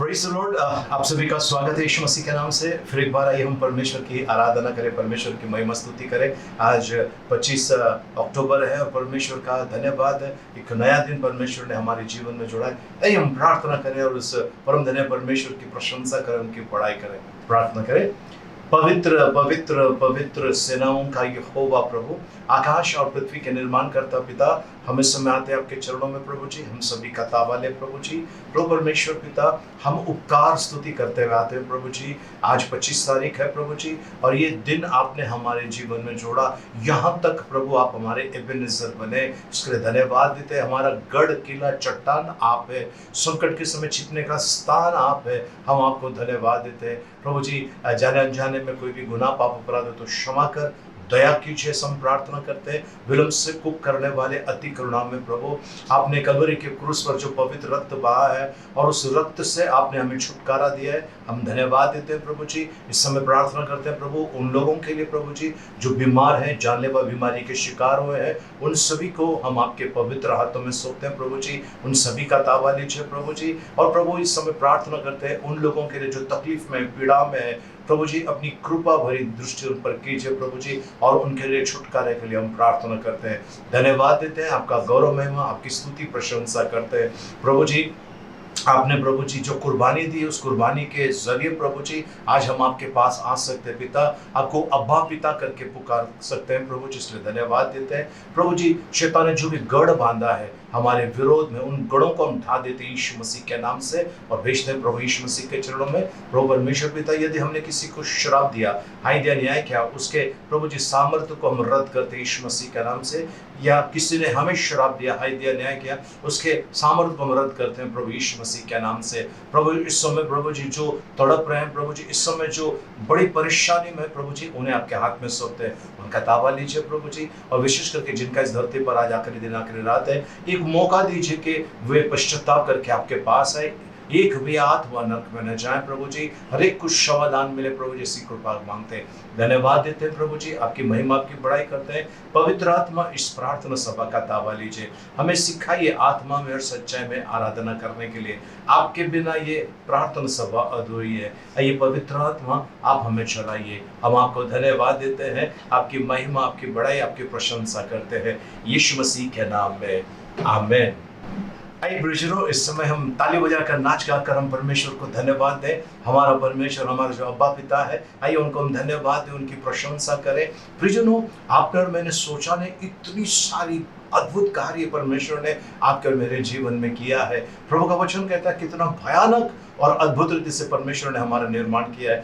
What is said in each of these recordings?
Praise the Lord. आप सभी का स्वागत है यीशु मसीह के नाम से। फिर एक बार आइए हम परमेश्वर की आराधना करें, परमेश्वर की महिमा स्तुति करें। आज 25 अक्टूबर है और परमेश्वर का धन्यवाद है, एक नया दिन परमेश्वर ने हमारे जीवन में जोड़ा है। आइए हम प्रार्थना करें और उस परम धन्य परमेश्वर की प्रशंसा करें, उनकी बड़ाई करें। प्रार्थना करें। पवित्र पवित्र पवित्र सेनाओं का यहोवा प्रभु, आकाश और पृथ्वी के निर्माण करता पिता, हम इस समय आते हैं आपके चरणों में प्रभु जी। हम सभी का तावाले प्रभु जी, प्रभु परमेश्वर पिता, हम उपकार स्तुति करते हुए आते हैं प्रभु जी। आज 25 तारीख है प्रभु जी, और ये दिन आपने हमारे जीवन में जोड़ा। यहाँ तक प्रभु आप हमारे एबेनेज़र बने, इसके लिए धन्यवाद देते हैं। हमारा गढ़ किला चट्टान आप है, संकट के समय छिपने का स्थान आप है, हम आपको धन्यवाद देते हैं प्रभु जी। जाने अनजाने में कोई भी गुनाह पाप अपराध हो तो क्षमा कर, दया कीजिए, हम प्रार्थना करते हैं। विलंब से कुक करने वाले अति करुणा में प्रभु, आपने कलवरी के क्रूस पर जो पवित्र रक्त बहा है और उस रक्त से आपने हमें छुटकारा दिया है, हम धन्यवाद देते हैं प्रभु जी। इस समय प्रार्थना करते हैं प्रभु उन लोगों के लिए प्रभु जी जो बीमार हैं, जानलेवा बीमारी के शिकार हुए हैं, उन सभी को हम आपके पवित्र हाथों में सौंपते हैं प्रभु जी। उन सभी का ताबा लीजिए प्रभु जी। और प्रभु इस समय प्रार्थना करते हैं उन लोगों के लिए जो तकलीफ में, पीड़ा में है प्रभु जी, अपनी कृपा भरी दृष्टि उन पर कीजिए प्रभु जी, और उनके लिए छुटकारे के लिए हम प्रार्थना करते हैं। धन्यवाद देते हैं, आपका गौरव महिमा, आपकी स्तुति प्रशंसा करते हैं प्रभु जी। आपने प्रभु जी जो कुर्बानी दी, उस कुर्बानी के जरिए प्रभु जी आज हम आपके पास आ सकते हैं पिता, आपको अब्बा पिता करके पुकार सकते हैं प्रभु जी, इसलिए धन्यवाद देते हैं प्रभु जी। शैतान ने जो भी गढ़ बांधा है हमारे विरोध में, उन गढ़ों को हम ढा देते हैं यीशु मसीह के नाम से और भेजते हैं प्रभु यीशु मसीह के चरणों में। प्रभु परमेश्वर पिता, यदि हमने किसी को श्राप दिया, हानि दिया, न्याय किया, उसके प्रभु जी सामर्थ्य को हम रद्द करते हैं यीशु मसीह के नाम से। या किसी ने हमें श्राप दिया, हानि दिया, न्याय किया, उसके सामर्थ्य को हम रद्द करते हैं प्रभु यीशु मसीह के नाम से। प्रभु इस समय प्रभु जी जो तड़प रहे हैं प्रभु जी, इस समय जो बड़ी परेशानी में प्रभु जी, उन्हें आपके हाथ में सौंपते हैं, उनका ताबा लीजिए प्रभु जी। और विशेष करके जिनका इस धरती पर आज आखिरी दिन, आखिरी रात है, एक मौका दीजिए कि वे पश्चाताप करके आपके पास आए, एक भी आत्मा नरक में न जाए प्रभु जी, हर एक कुछ समाधान मिले प्रभु जी, ऐसी कृपा मांगते हैं। धन्यवाद देते हैं प्रभु जी, आपकी महिमा, आपकी बड़ाई करते हैं। पवित्र आत्मा इस प्रार्थना सभा का ताबा लीजिए, हमें सिखाइए आत्मा में और सच्चाई में आराधना करने के लिए। आपके बिना ये प्रार्थना सभा अधूरी है। आइए पवित्र आत्मा आप हमें चलाइए, हम आपको धन्यवाद देते हैं, आपकी महिमा, आपकी बड़ाई, आपकी प्रशंसा करते हैं यीशु मसीह के नाम में, आमीन। आइए ब्रिजरो, इस समय हम ताली बजाकर, नाच गाकर हम परमेश्वर को धन्यवाद दें। हमारा परमेश्वर, हमारा जो अब्बा पिता है, आइए उनको हम धन्यवाद दें, उनकी प्रशंसा करें। ब्रिजनो, आपने और मैंने सोचा नहीं, इतनी सारी अद्भुत कार्य परमेश्वर ने आपके और मेरे जीवन में किया है। प्रभु का वचन कहता है कितना भयानक और अद्भुत रीति से परमेश्वर ने हमारा निर्माण किया है।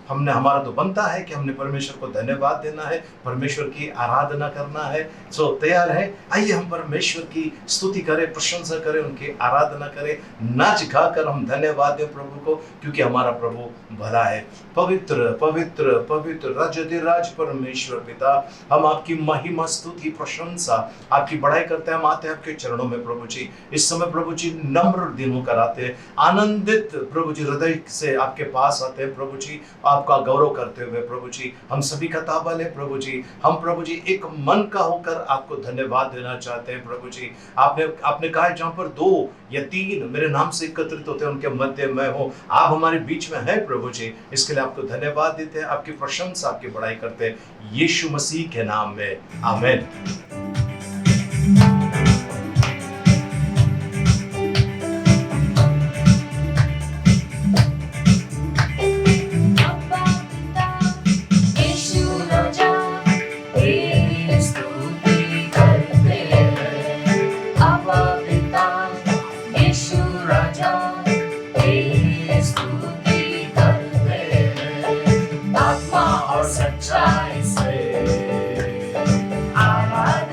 हमने, हमारा तो बनता है कि हमने परमेश्वर को धन्यवाद देना है, परमेश्वर की आराधना करना है। तैयार है? आइए हम परमेश्वर की स्तुति करें, प्रशंसा करें, उनकी आराधना करें, नाच गा कर हम धन्यवाद दें प्रभु को, क्योंकि हमारा प्रभु भला है। पवित्र पवित्र पवित्र राजाधिराज परमेश्वर पिता, हम आपकी महिमा, स्तुति, प्रशंसा, आपकी बड़ाई करते हैं। हम आते हैं आपके चरणों में प्रभु जी। इस समय प्रभु जी नम्र दिन होकर आते हैं, आनंदित प्रभु जी हृदय से आपके पास आते हैं प्रभु जी, आपका गौरव करते हुए प्रभु जी। हम सभी का ताबा लें प्रभु जी, हम प्रभु जी एक मन का होकर आपको धन्यवाद देना चाहते हैं प्रभु जी। आपने कहा जहाँ पर 2 या 3 मेरे नाम से एकत्रित होते हैं, उनके मध्य मैं हूँ। आप हमारे बीच में हैं प्रभु जी, इसके लिए आपको धन्यवाद देते हैं, आपकी प्रशंसा, आपकी बड़ाई करते हैं यीशु मसीह के नाम में, आमीन। सच्चाई से आराधना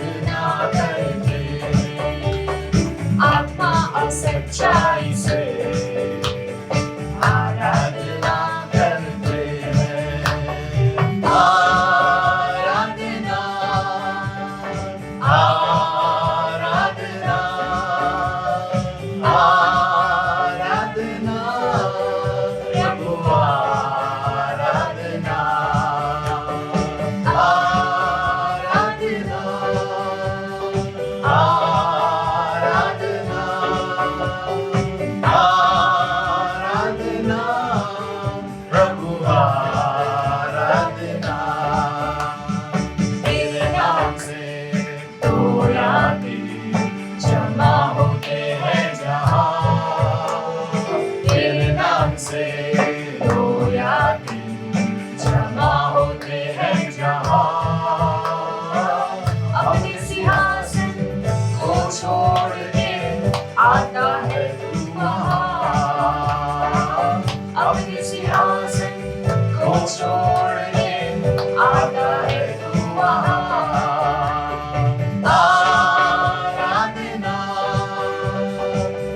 छोड़ के आता है तू वहाँ। आराधना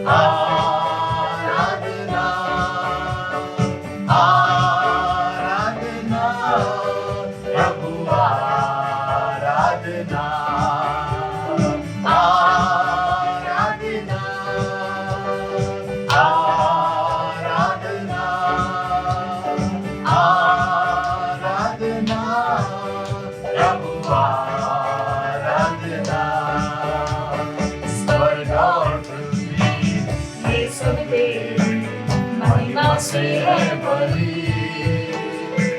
आराधना आराधना प्रभु आराधना आराधना आराधना आराधना प्रभु आराधना। स्वर्ग और पृथ्वी ये सब तेरी महिमा से है भरी।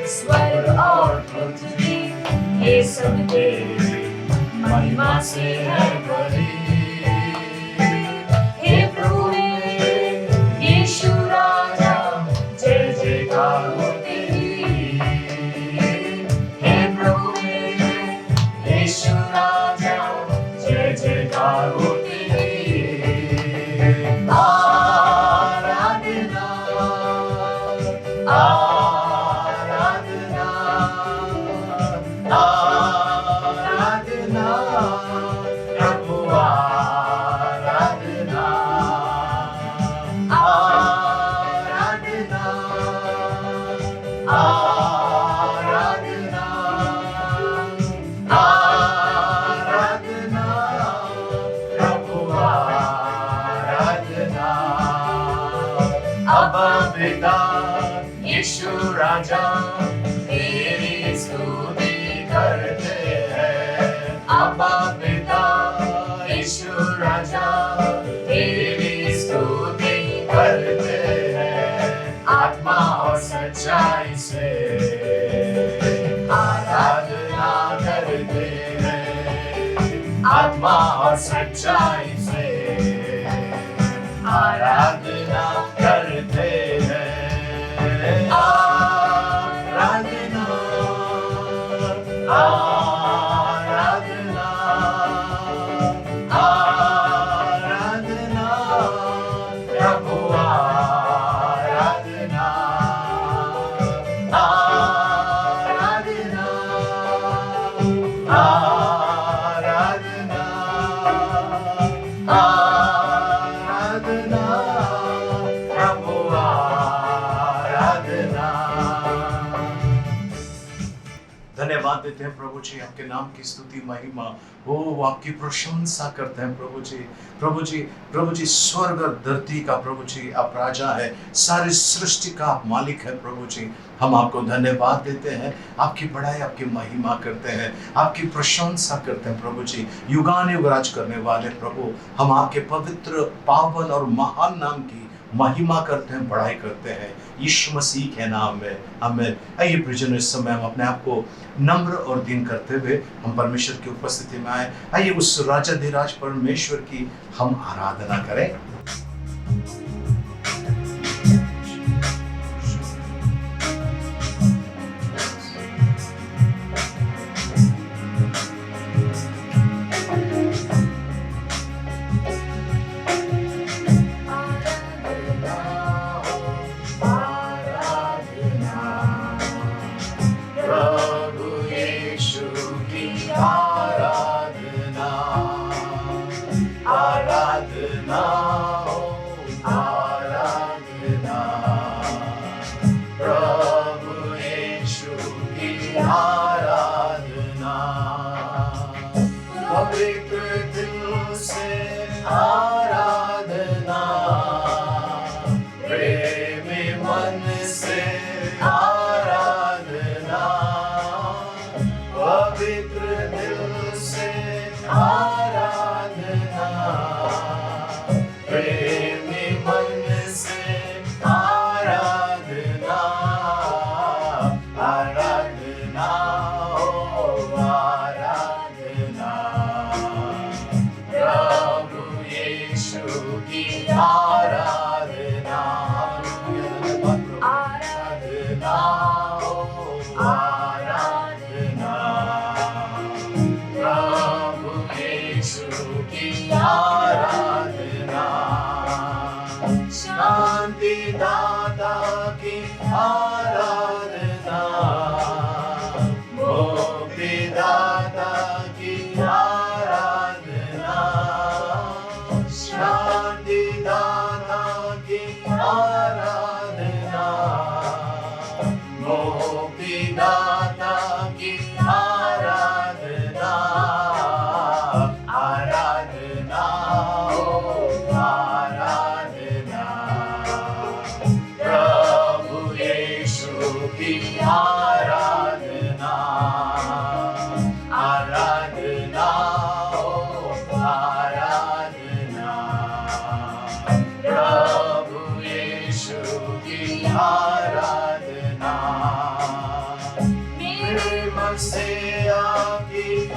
स्वर्ग और पृथ्वी ये सब तेरी महिमा से है भरी। हे प्रभु मेरे यीशु राजा जय जयकार हो तेरी। हे प्रभु मेरे यीशु राजा जय जयकार हो तेरी। आराधना आराधना आराधना प्रभु आराधना आराधना आराधना आराधना प्रभु आराधना। अब्बा पिता यीशु राजा तेरी स्तुति करते हैं। अब्बा पिता यीशु राजा तेरी स्तुति करते हैं। आत्मा और सच्चाई से आराधना करते हैं। आत्मा और सच्चाई से आराधना करते हैं। आराधना आराधना आराधना प्रभु आराधना आराधना आराधना आराधना प्रभु आराधना। धन्यवाद देते हैं प्रभु जी, आपके नाम की स्तुति महिमा हो, आपकी प्रशंसा करते हैं प्रभु जी। प्रभु जी, प्रभु जी, स्वर्ग और धरती का प्रभु जी आप राजा है, सारी सृष्टि का आप मालिक है प्रभु जी। हम आपको धन्यवाद देते हैं, आपकी बड़ाई आपकी महिमा करते हैं, आपकी प्रशंसा करते हैं प्रभु जी। युगान युग राज करने वाले प्रभु, हम आपके पवित्र पावन और महान नाम की महिमा करते हैं, बड़ाई करते हैं यीशु मसीह के नाम में, आमीन। आइए प्रियजनों, इस समय हम अपने आप को नम्र और दीन करते हुए हम परमेश्वर की उपस्थिति में आए। आइए उस राजाधिराज परमेश्वर की हम आराधना करें।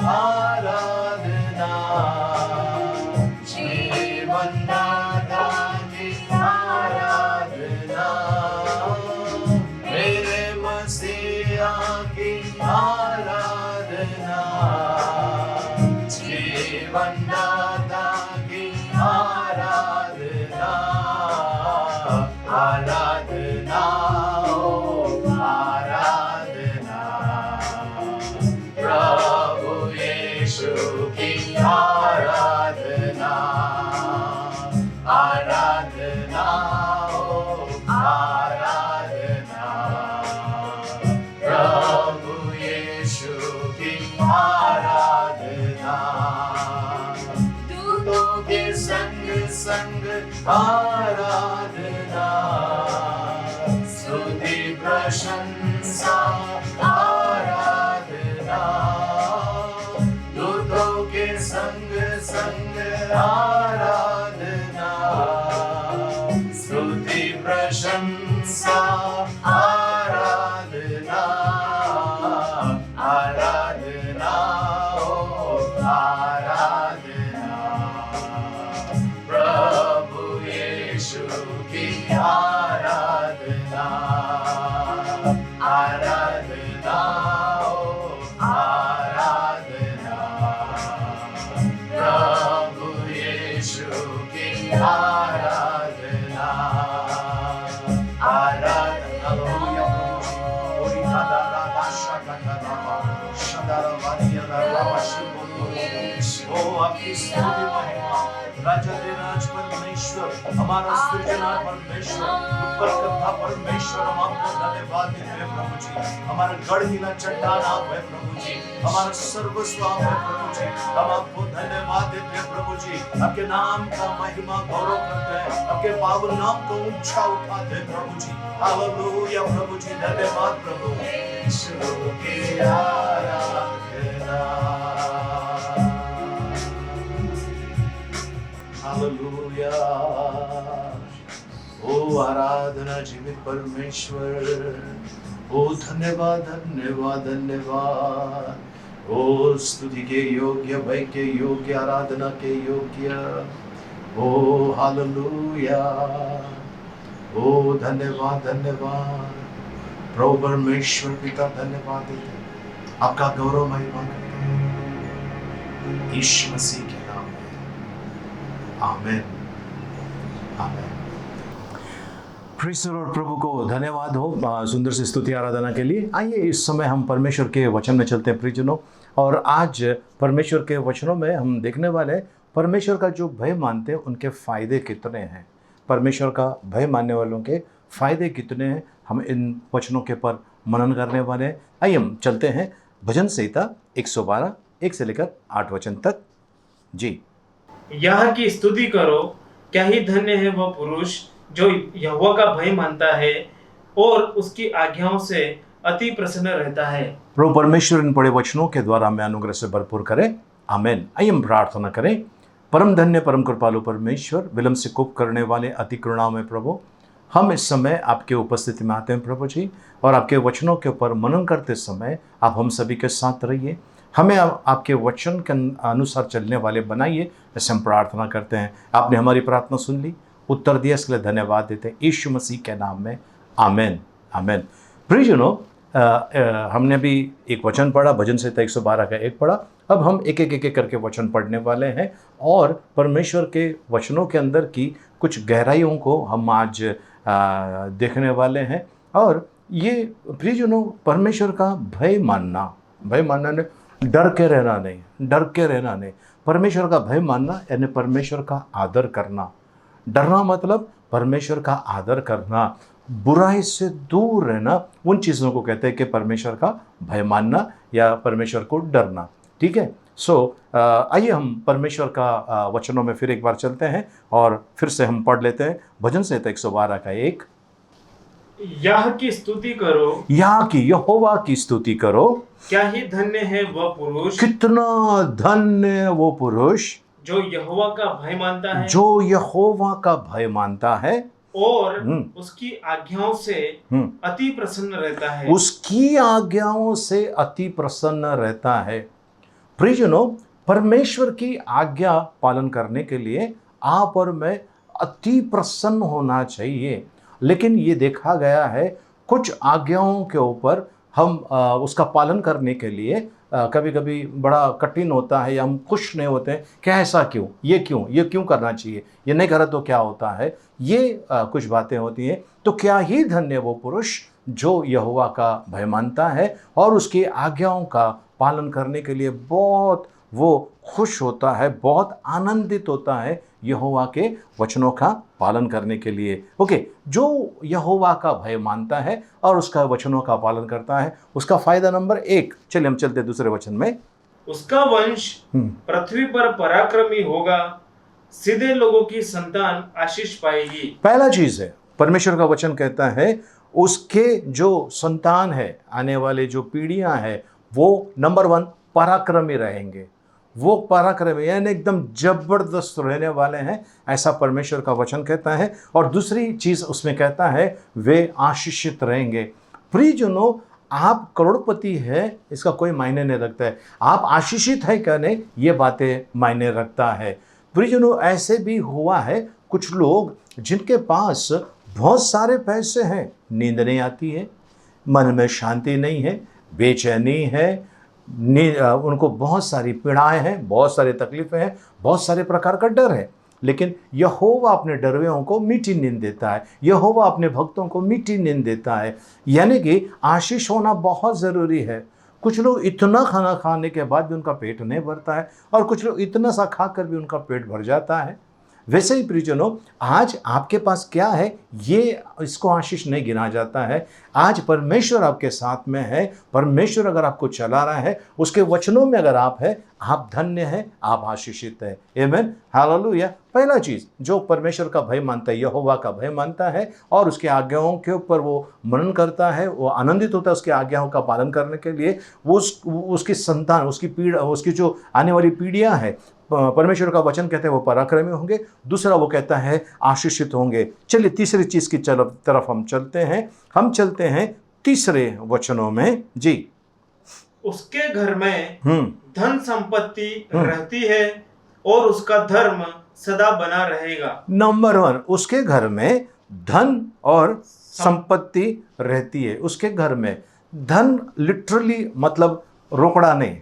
आराधना, जीवन दाता की आराधना, मेरे मसीहा की आराधना, जीवन दाता की आराधना, आराधना, ओ आराधना, प्रभु यीशु की आराधना, आराधना, ओ आराधना, प्रभु यीशु की आराधना, दूतों के संग संग आराधना, स्तुति प्रशंसा आराधना, दूतों के संग संग आराधना, स्तुति प्रशंसा आराधना, आराधना, ओ आराधना, प्रभु यीशु की आराधना, आराधना, ओ आराधना, प्रभु यीशु की आराधना, आराधना, हालेलुया प्रभु जी, ओरी दादा दादा शका दादा शदारा वारिया दादा शिवो, ओ आपकी स्तुति महिमा, राजा दे राज परमेश्वर, हमारा सृजनहार परमेश्वर, उपकर्ता परमेश्वर, हम आपको धन्यवाद देते हैं प्रभु जी, हमारा गढ़ गिला चट्टान आप है प्रभु जी, हमारा सर्वस्व आप है प्रभु जी, हम आपको धन्यवाद देते हैं प्रभु जी, आपके नाम का महिमा गौरव करते हैं, आपके पावन नाम को ऊंचा उठाते हैं प्रभु जी, हालेलुया प्रभु जी, धन्यवाद प्रभु यीशु की आराधना, हालेलुया, ओ आराधना जीवित परमेश्वर, ओ धन्यवाद धन्यवाद धन्यवाद, ओ स्तुति के योग्य, भय के योग्य, आराधना के योग्य, ओ हालेलुया, ओ धन्यवाद धन्यवाद, प्रभु परमेश्वर पिता धन्यवाद देते हैं, आपका गौरव महिमा करते हैं, यीशु मसीह के नाम में, आमेन, आमेन। प्रेज़ द लॉर्ड, प्रभु को धन्यवाद हो सुंदर सी स्तुति आराधना के लिए। आइए इस समय हम परमेश्वर के वचन में चलते हैं प्रियजनों, और आज परमेश्वर के वचनों में हम देखने वाले परमेश्वर का जो भय मानते हैं उनके फ़ायदे कितने हैं, परमेश्वर का भय मानने वालों के फ़ायदे कितने हैं, हम इन वचनों के पर मनन करने वाले हैं। आइए हम चलते हैं भजन संहिता 112 1 से लेकर 8 वचन तक। जी, यह की स्तुति करो, क्या ही धन्य है वह पुरुष जो यहोवा का भय मानता है और उसकी आज्ञाओं से अति प्रसन्न रहता है। प्रभु परमेश्वर इन बड़े वचनों के द्वारा हमें अनुग्रह से भरपूर करें, आमेन। आइए हम प्रार्थना करें। परम धन्य परम कृपालु परमेश्वर, विलंब से कोप करने वाले अति करुणाओं में प्रभु, हम इस समय आपके उपस्थिति में आते हैं प्रभु जी, और आपके वचनों के ऊपर मनन करते समय आप हम सभी के साथ रहिए, हमें आपके वचन के अनुसार चलने वाले बनाइए, ऐसे हम प्रार्थना करते हैं। आपने हमारी प्रार्थना सुन ली, उत्तर दिया, इसके लिए धन्यवाद देते हैं यीशु मसीह के नाम में, आमेन, आमेन। प्रियजनों, हमने भी एक वचन पढ़ा, भजन संहिता 112 का 1 पढ़ा। अब हम एक एक करके वचन पढ़ने वाले हैं और परमेश्वर के वचनों के अंदर की कुछ गहराइयों को हम आज देखने वाले हैं। और ये प्रियजनों, परमेश्वर का भय मानना ने डर के रहना नहीं, परमेश्वर का भय मानना यानी परमेश्वर का आदर करना। डरना मतलब परमेश्वर का आदर करना, बुराई से दूर रहना, उन चीज़ों को कहते हैं कि परमेश्वर का भय मानना या परमेश्वर को डरना। ठीक है। आइए हम परमेश्वर का वचनों में फिर एक बार चलते हैं और फिर से हम पढ़ लेते हैं भजन संहिता 112 का 1। यह की स्तुति करो, यहोवा की स्तुति करो, क्या ही धन्य है वह पुरुष, कितना धन्य वो पुरुष जो यहोवा का भय मानता है और उसकी आज्ञाओं से अति प्रसन्न रहता है। उसकी आज्ञाओं से अति प्रसन्न रहता है। प्रियजनों, परमेश्वर की आज्ञा पालन करने के लिए आप और मैं अति प्रसन्न होना चाहिए। लेकिन ये देखा गया है कुछ आज्ञाओं के ऊपर हम उसका पालन करने के लिए कभी कभी बड़ा कठिन होता है या हम खुश नहीं होते हैं। क्या ऐसा क्यों, ये क्यों करना चाहिए, ये नहीं करा तो क्या होता है, ये कुछ बातें होती हैं। तो क्या ही धन्य वो पुरुष जो यहोवा का भय मानता है और उसकी आज्ञाओं का पालन करने के लिए बहुत वो खुश होता है, बहुत आनंदित होता है यहोवा के वचनों का पालन करने के लिए। ओके, जो यहोवा का भय मानता है और उसका वचनों का पालन करता है, उसका फायदा नंबर 1। चलिए हम चलते दूसरे वचन में। उसका वंश पृथ्वी पर पराक्रमी होगा, सीधे लोगों की संतान आशीष पाएगी। पहला चीज है, परमेश्वर का वचन कहता है उसके जो संतान है, आने वाले जो पीढ़ियां हैं, वो नंबर 1 पराक्रमी रहेंगे। वो पराक्रमी यानी एकदम जबरदस्त रहने वाले हैं, ऐसा परमेश्वर का वचन कहता है। और दूसरी चीज उसमें कहता है वे आशीषित रहेंगे। प्रियजनों, आप करोड़पति है इसका कोई मायने नहीं रखता है, आप आशीषित है क्या नहीं ये बातें मायने रखता है। प्रियजनों, ऐसे भी हुआ है कुछ लोग जिनके पास बहुत सारे पैसे हैं, नींद नहीं आती है, मन में शांति नहीं है, बेचैनी है, उनको बहुत सारी पीड़ाएं हैं, बहुत सारी तकलीफें हैं, बहुत सारे प्रकार का डर है। लेकिन यहोवा अपने डरवेयों को मीठी नींद देता है, यहोवा अपने भक्तों को मीठी नींद देता है। यानी कि आशीष होना बहुत ज़रूरी है। कुछ लोग इतना खाना खाने के बाद भी उनका पेट नहीं भरता है और कुछ लोग इतना सा खाकर भी उनका पेट भर जाता है। वैसे ही प्रियजनों, आज आपके पास क्या है ये इसको आशीष नहीं गिना जाता है। आज परमेश्वर आपके साथ में है, परमेश्वर अगर आपको चला रहा है, उसके वचनों में अगर आप है, आप धन्य है, आप आशीषित है। आमीन, हालेलुया। पहला चीज, जो परमेश्वर का भय मानता है, यहोवा का भय मानता है और उसके आज्ञाओं के ऊपर वो मनन करता है, वो आनंदित होता है उसकी आज्ञाओं का पालन करने के लिए, वो उसकी संतान, उसकी जो आने वाली पीढ़ियां हैं, परमेश्वर का वचन कहते हैं वो पराक्रमी होंगे। दूसरा वो कहता है आशीषित होंगे। चलिए तीसरी चीज की तरफ हम चलते हैं तीसरे वचनों में जी। उसके घर में धन संपत्ति रहती है और उसका धर्म सदा बना रहेगा। नंबर 1, उसके घर में धन और संपत्ति रहती है। उसके घर में धन लिटरली मतलब रोकड़ा नहीं।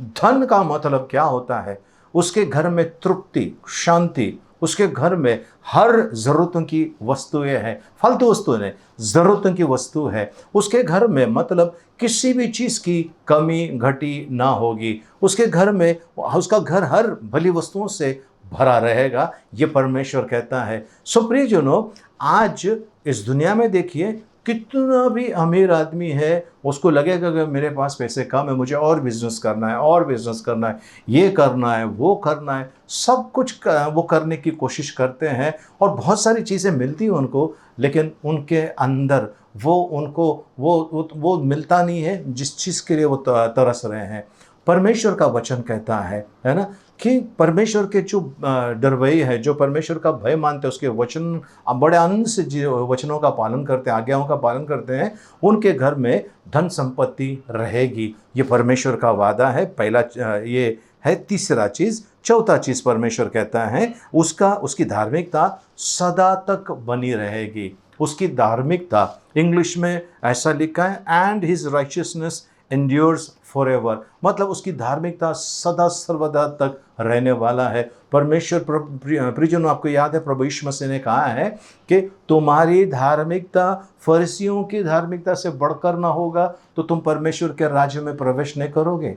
धन का मतलब क्या होता है? उसके घर में तृप्ति, शांति, उसके घर में हर ज़रूरतों की वस्तुएं हैं, फालतू वस्तुएं नहीं, ज़रूरतों की वस्तु है। उसके घर में मतलब किसी भी चीज़ की कमी घटी ना होगी। उसके घर में उसका घर हर भली वस्तुओं से भरा रहेगा, ये परमेश्वर कहता है। सो प्रियजनों, आज इस दुनिया में देखिए कितना भी अमीर आदमी है, उसको लगेगा कि मेरे पास पैसे कम है, मुझे और बिजनेस करना है, ये करना है, वो करना है, सब कुछ वो करने की कोशिश करते हैं और बहुत सारी चीज़ें मिलती हैं उनको, लेकिन उनके अंदर वो मिलता नहीं है जिस चीज़ के लिए वो तरस रहे हैं। परमेश्वर का वचन कहता है ना, कि परमेश्वर के जो डरवई है, जो परमेश्वर का भय मानते हैं, उसके वचन बड़े आनंद से वचनों का पालन करते हैं, आज्ञाओं का पालन करते हैं, उनके घर में धन संपत्ति रहेगी। ये परमेश्वर का वादा है। पहला ये है। तीसरा चीज़, चौथा चीज़ परमेश्वर कहता है उसकी धार्मिकता सदा तक बनी रहेगी। उसकी धार्मिकता, इंग्लिश में ऐसा लिखा है, and his righteousness endures forever, मतलब उसकी धार्मिकता सदा सर्वदा तक रहने वाला है। परमेश्वर प्रियजनों, आपको याद है प्रभु यीशु मसीह ने कहा है कि तुम्हारी धार्मिकता फरीसियों की धार्मिकता से बढ़कर ना होगा तो तुम परमेश्वर के राज्य में प्रवेश नहीं करोगे।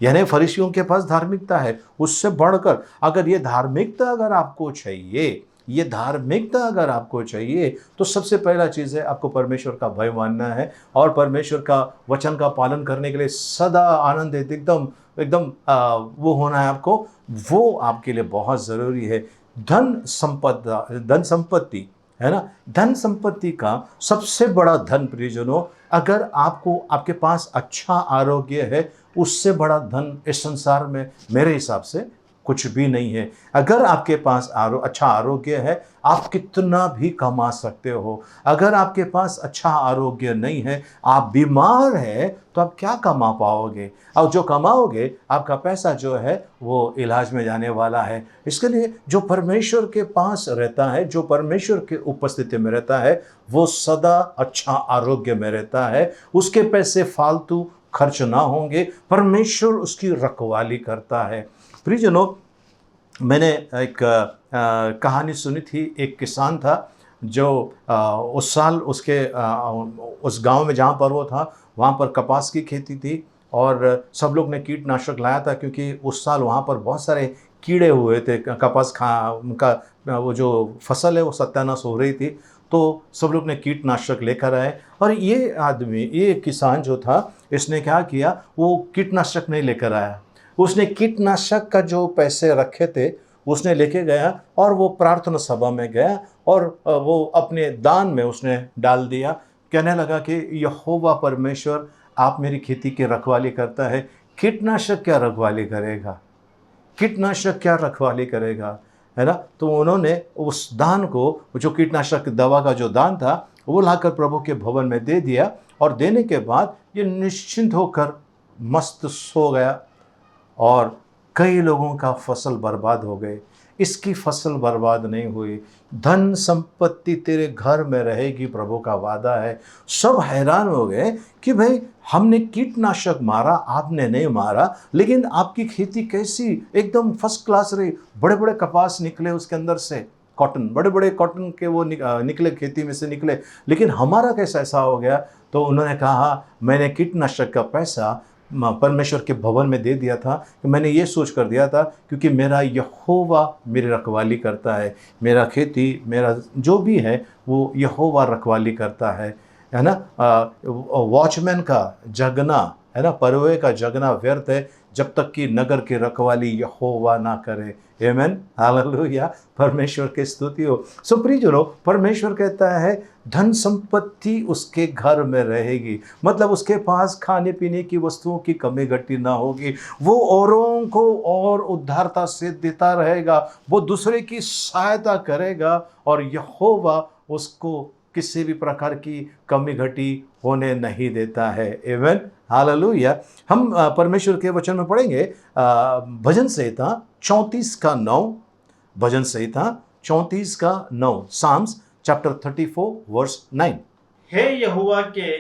यानी फरीसियों के पास धार्मिकता है, उससे बढ़कर अगर ये धार्मिकता अगर आपको चाहिए, ये धार्मिकता अगर आपको चाहिए, तो सबसे पहला चीज़ है आपको परमेश्वर का भय मानना है और परमेश्वर का वचन का पालन करने के लिए सदा आनंदित एकदम वो होना है आपको। वो आपके लिए बहुत ज़रूरी है। धन संपत्ति है ना, धन संपत्ति का सबसे बड़ा धन प्रियजनों, अगर आपके पास अच्छा आरोग्य है, उससे बड़ा धन इस संसार में मेरे हिसाब से कुछ भी नहीं है। अगर आपके पास अच्छा आरोग्य है, आप कितना भी कमा सकते हो। अगर आपके पास अच्छा आरोग्य नहीं है, आप बीमार है, तो आप क्या कमा पाओगे? और जो कमाओगे, आपका पैसा जो है वो इलाज में जाने वाला है। इसके लिए जो परमेश्वर के पास रहता है, जो परमेश्वर के उपस्थिति में रहता है, वो सदा अच्छा आरोग्य में रहता है। उसके पैसे फालतू खर्च ना होंगे, परमेश्वर उसकी रखवाली करता है। प्रियजनों, मैंने एक कहानी सुनी थी। एक किसान था जो उस साल उस गांव में जहाँ पर वो था, वहाँ पर कपास की खेती थी और सब लोग ने कीटनाशक लाया था, क्योंकि उस साल वहाँ पर बहुत सारे कीड़े हुए थे। कपास उनका वो जो फसल है वो सत्यानाश हो रही थी, तो सब लोग ने कीटनाशक लेकर आए। और ये किसान जो था, इसने क्या किया, वो कीटनाशक नहीं लेकर आया। उसने कीटनाशक का जो पैसे रखे थे उसने लेके गया और वो प्रार्थना सभा में गया और वो अपने दान में उसने डाल दिया। कहने लगा कि यहोवा परमेश्वर, आप मेरी खेती की रखवाली करता है, कीटनाशक क्या रखवाली करेगा, कीटनाशक क्या रखवाली करेगा, है ना। तो उन्होंने उस दान को, जो कीटनाशक दवा का जो दान था, वो लाकर प्रभु के भवन में दे दिया। और देने के बाद ये निश्चिंत होकर मस्त सो गया। और कई लोगों का फसल बर्बाद हो गए। इसकी फसल बर्बाद नहीं हुई। धन संपत्ति तेरे घर में रहेगी, प्रभु का वादा है। सब हैरान हो गए कि भाई, हमने कीटनाशक मारा, आपने नहीं मारा, लेकिन आपकी खेती कैसी एकदम फर्स्ट क्लास रही। बड़े बड़े कपास निकले उसके अंदर से, कॉटन, बड़े बड़े कॉटन के वो निकले, खेती में से निकले, लेकिन हमारा कैसा ऐसा हो गया? तो उन्होंने कहा, मैंने कीटनाशक का पैसा परमेश्वर के भवन में दे दिया था, कि मैंने ये सोच कर दिया था, क्योंकि मेरा यहोवा मेरी रखवाली करता है। मेरा खेती, मेरा जो भी है, वो यहोवा रखवाली करता है ना। वॉचमैन का जगना, है ना, परोए का जगना व्यर्थ है, जब तक कि नगर की रखवाली यहोवा ना करे। आमेन, हालेलुया, परमेश्वर की स्तुति हो। सो प्रियजनों, परमेश्वर कहता है धन संपत्ति उसके घर में रहेगी, मतलब उसके पास खाने पीने की वस्तुओं की कमी घटी ना होगी। वो औरों को और उद्धारता से देता रहेगा, वो दूसरे की सहायता करेगा, और यहोवा उसको किसी भी प्रकार की कमी घटी होने नहीं देता है। आमेन, हालेलुया। हम परमेश्वर के वचन में पढ़ेंगे भजन संहिता 34:9। भजन संहिता 34:9, साम्स चैप्टर 34 वर्स 9। हे यहोवा के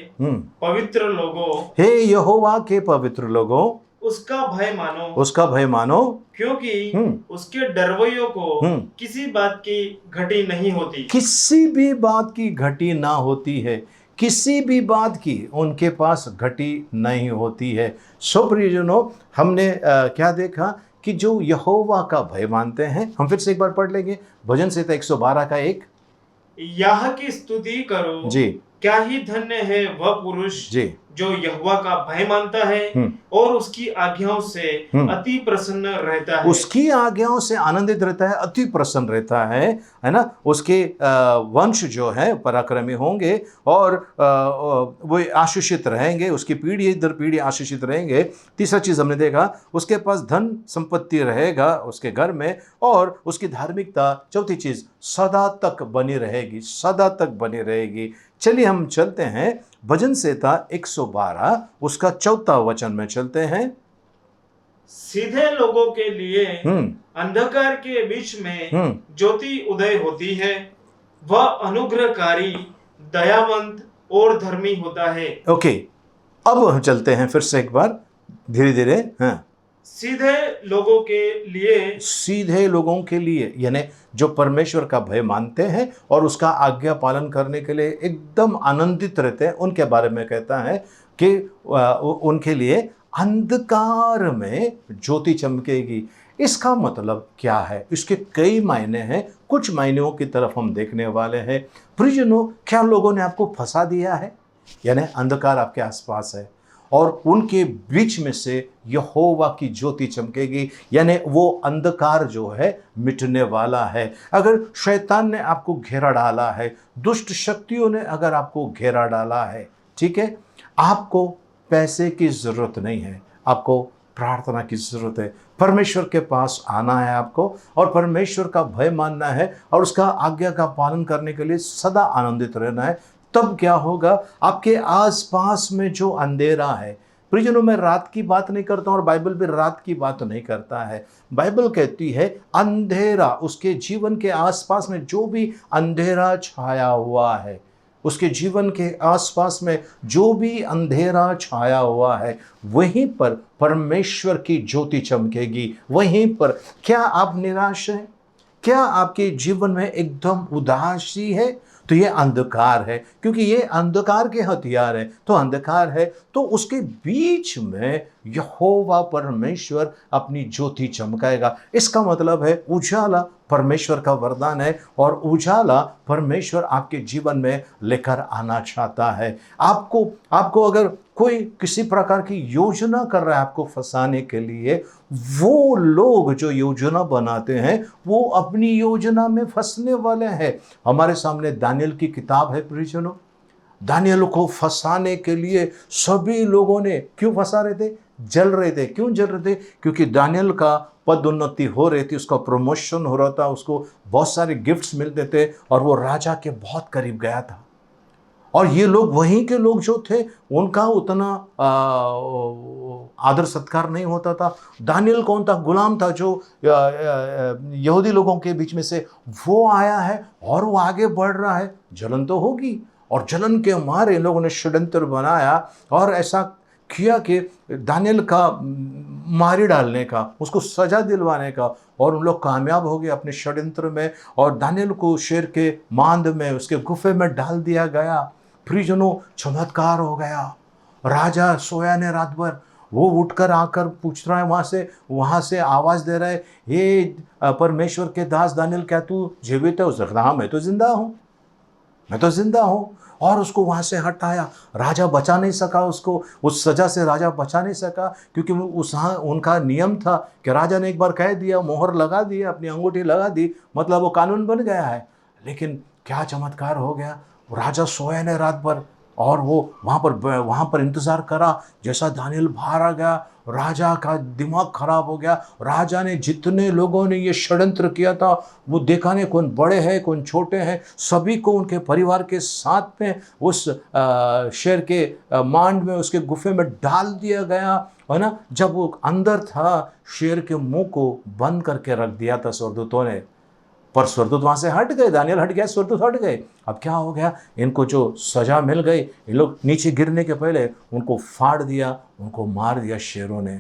पवित्र लोगों, हे यहोवा के पवित्र लोगों, उसका भय मानो, उसका भय मानो, क्योंकि उसके डरवैयों को किसी बात की घटी नहीं होती। किसी भी बात की घटी ना होती है, किसी भी बात की उनके पास घटी नहीं होती है। सो प्रियजनों, हमने क्या देखा कि जो यहोवा का भय मानते हैं, हम फिर से एक बार पढ़ लेंगे भजन संहिता 112:1। यह की स्तुति करो जी, क्या ही धन्य है वह पुरुष जी, जो यहोवा का भय मानता है और उसकी आज्ञाओं से अति प्रसन्न रहता है। उसकी आज्ञाओं से आनंदित रहता है, अति प्रसन्न रहता है ना। उसके वंश जो है पराक्रमी होंगे और वो आशीषित रहेंगे, उसकी पीढ़ी दर पीढ़ी आशीषित रहेंगे। तीसरा चीज हमने देखा, उसके पास धन संपत्ति रहेगा उसके घर में, और उसकी धार्मिकता, चौथी चीज, सदा तक बनी रहेगी, सदा तक बनी रहेगी। चलिए हम चलते हैं भजन संहिता 112 उसका 4 वचन में चलते हैं। सीधे लोगों के लिए अंधकार के बीच में ज्योति उदय होती है, वह अनुग्रहकारी, दयावंत और धर्मी होता है। ओके, अब हम चलते हैं फिर से एक बार धीरे धीरे। हाँ, सीधे लोगों के लिए, सीधे लोगों के लिए, यानी जो परमेश्वर का भय मानते हैं और उसका आज्ञा पालन करने के लिए एकदम आनंदित रहते हैं, उनके बारे में कहता है कि उनके लिए अंधकार में ज्योति चमकेगी। इसका मतलब क्या है? इसके कई मायने हैं, कुछ मायनों की तरफ हम देखने वाले हैं। प्रियजनों, क्या लोगों ने आपको फंसा दिया है? यानी अंधकार आपके आसपास है और उनके बीच में से यहोवा की ज्योति चमकेगी, यानी वो अंधकार जो है मिटने वाला है। अगर शैतान ने आपको घेरा डाला है, दुष्ट शक्तियों ने अगर आपको घेरा डाला है, ठीक है, आपको पैसे की जरूरत नहीं है, आपको प्रार्थना की जरूरत है। परमेश्वर के पास आना है आपको और परमेश्वर का भय मानना है और उसका आज्ञा का पालन करने के लिए सदा आनंदित रहना है। तब क्या होगा, आपके आसपास में जो अंधेरा है, प्रियजनों मैं रात की बात नहीं करता और बाइबल भी रात की बात नहीं करता है। बाइबल कहती है अंधेरा, उसके जीवन के आसपास में जो भी अंधेरा छाया हुआ है, उसके जीवन के आसपास में जो भी अंधेरा छाया हुआ है, वहीं पर परमेश्वर की ज्योति चमकेगी। वहीं पर क्या आप निराश हैं? क्या आपके जीवन में एकदम उदासी है? तो ये अंधकार है, क्योंकि ये अंधकार के हथियार है। तो अंधकार है तो उसके बीच में यहोवा परमेश्वर अपनी ज्योति चमकाएगा। इसका मतलब है उजाला परमेश्वर का वरदान है और उजाला परमेश्वर आपके जीवन में लेकर आना चाहता है। आपको अगर कोई किसी प्रकार की योजना कर रहा है आपको फंसाने के लिए, वो लोग जो योजना बनाते हैं वो अपनी योजना में फंसने वाले हैं। हमारे सामने दानियल की किताब है प्रियजनों। दानियल को फंसाने के लिए सभी लोगों ने क्यों फंसा रहे थे? जल रहे थे। क्यों जल रहे थे? क्योंकि दानियल का पदोन्नति हो रही थी, उसका प्रमोशन हो रहा था, उसको बहुत सारे गिफ्ट्स मिलते थे और वो राजा के बहुत करीब गया था। और ये लोग, वहीं के लोग जो थे, उनका उतना आदर सत्कार नहीं होता था। दानियल कौन था? गुलाम था जो यहूदी लोगों के बीच में से वो आया है और वो आगे बढ़ रहा है। जलन तो होगी, और जलन के मारे लोगों ने षड्यंत्र बनाया और ऐसा किया कि दानियल का मारी डालने का, उसको सजा दिलवाने का, और उन लोग कामयाब हो गए अपने षड्यंत्र में और दानियल को शेर के मांद में, उसके गुफे में डाल दिया गया। प्रियजनों, चमत्कार हो गया। राजा सोया ने रात भर, वो उठकर आकर पूछ रहा है, वहाँ से आवाज़ दे रहा है, हे परमेश्वर के दास दानियल, क्या तू जीवित है? उसने कहा, हाँ मैं तो जिंदा हूँ, मैं तो जिंदा हूँ। और उसको वहाँ से हटाया। राजा बचा नहीं सका उसको, उस सज़ा से राजा बचा नहीं सका, क्योंकि उनका नियम था कि राजा ने एक बार कह दिया, मोहर लगा दी, अपनी अंगूठी लगा दी, मतलब वो कानून बन गया है। लेकिन क्या चमत्कार हो गया, राजा सोया नहीं रात भर और वो वहाँ पर इंतज़ार करा। जैसा दानियल बाहर आ गया, राजा का दिमाग खराब हो गया। राजा ने जितने लोगों ने ये षड्यंत्र किया था वो देखा नहीं, कौन बड़े हैं कौन छोटे हैं, सभी को उनके परिवार के साथ में उस शेर के मांड में, उसके गुफे में डाल दिया गया, है ना। जब वो अंदर था, शेर के मुंह को बंद करके रख दिया था स्वर्गदूतों ने, पर स्वर्गदूत वहाँ से हट गए। दानियल हट गया, स्वर्गदूत हट गए। अब क्या हो गया, इनको जो सजा मिल गई, ये लोग नीचे गिरने के पहले उनको फाड़ दिया, उनको मार दिया शेरों ने।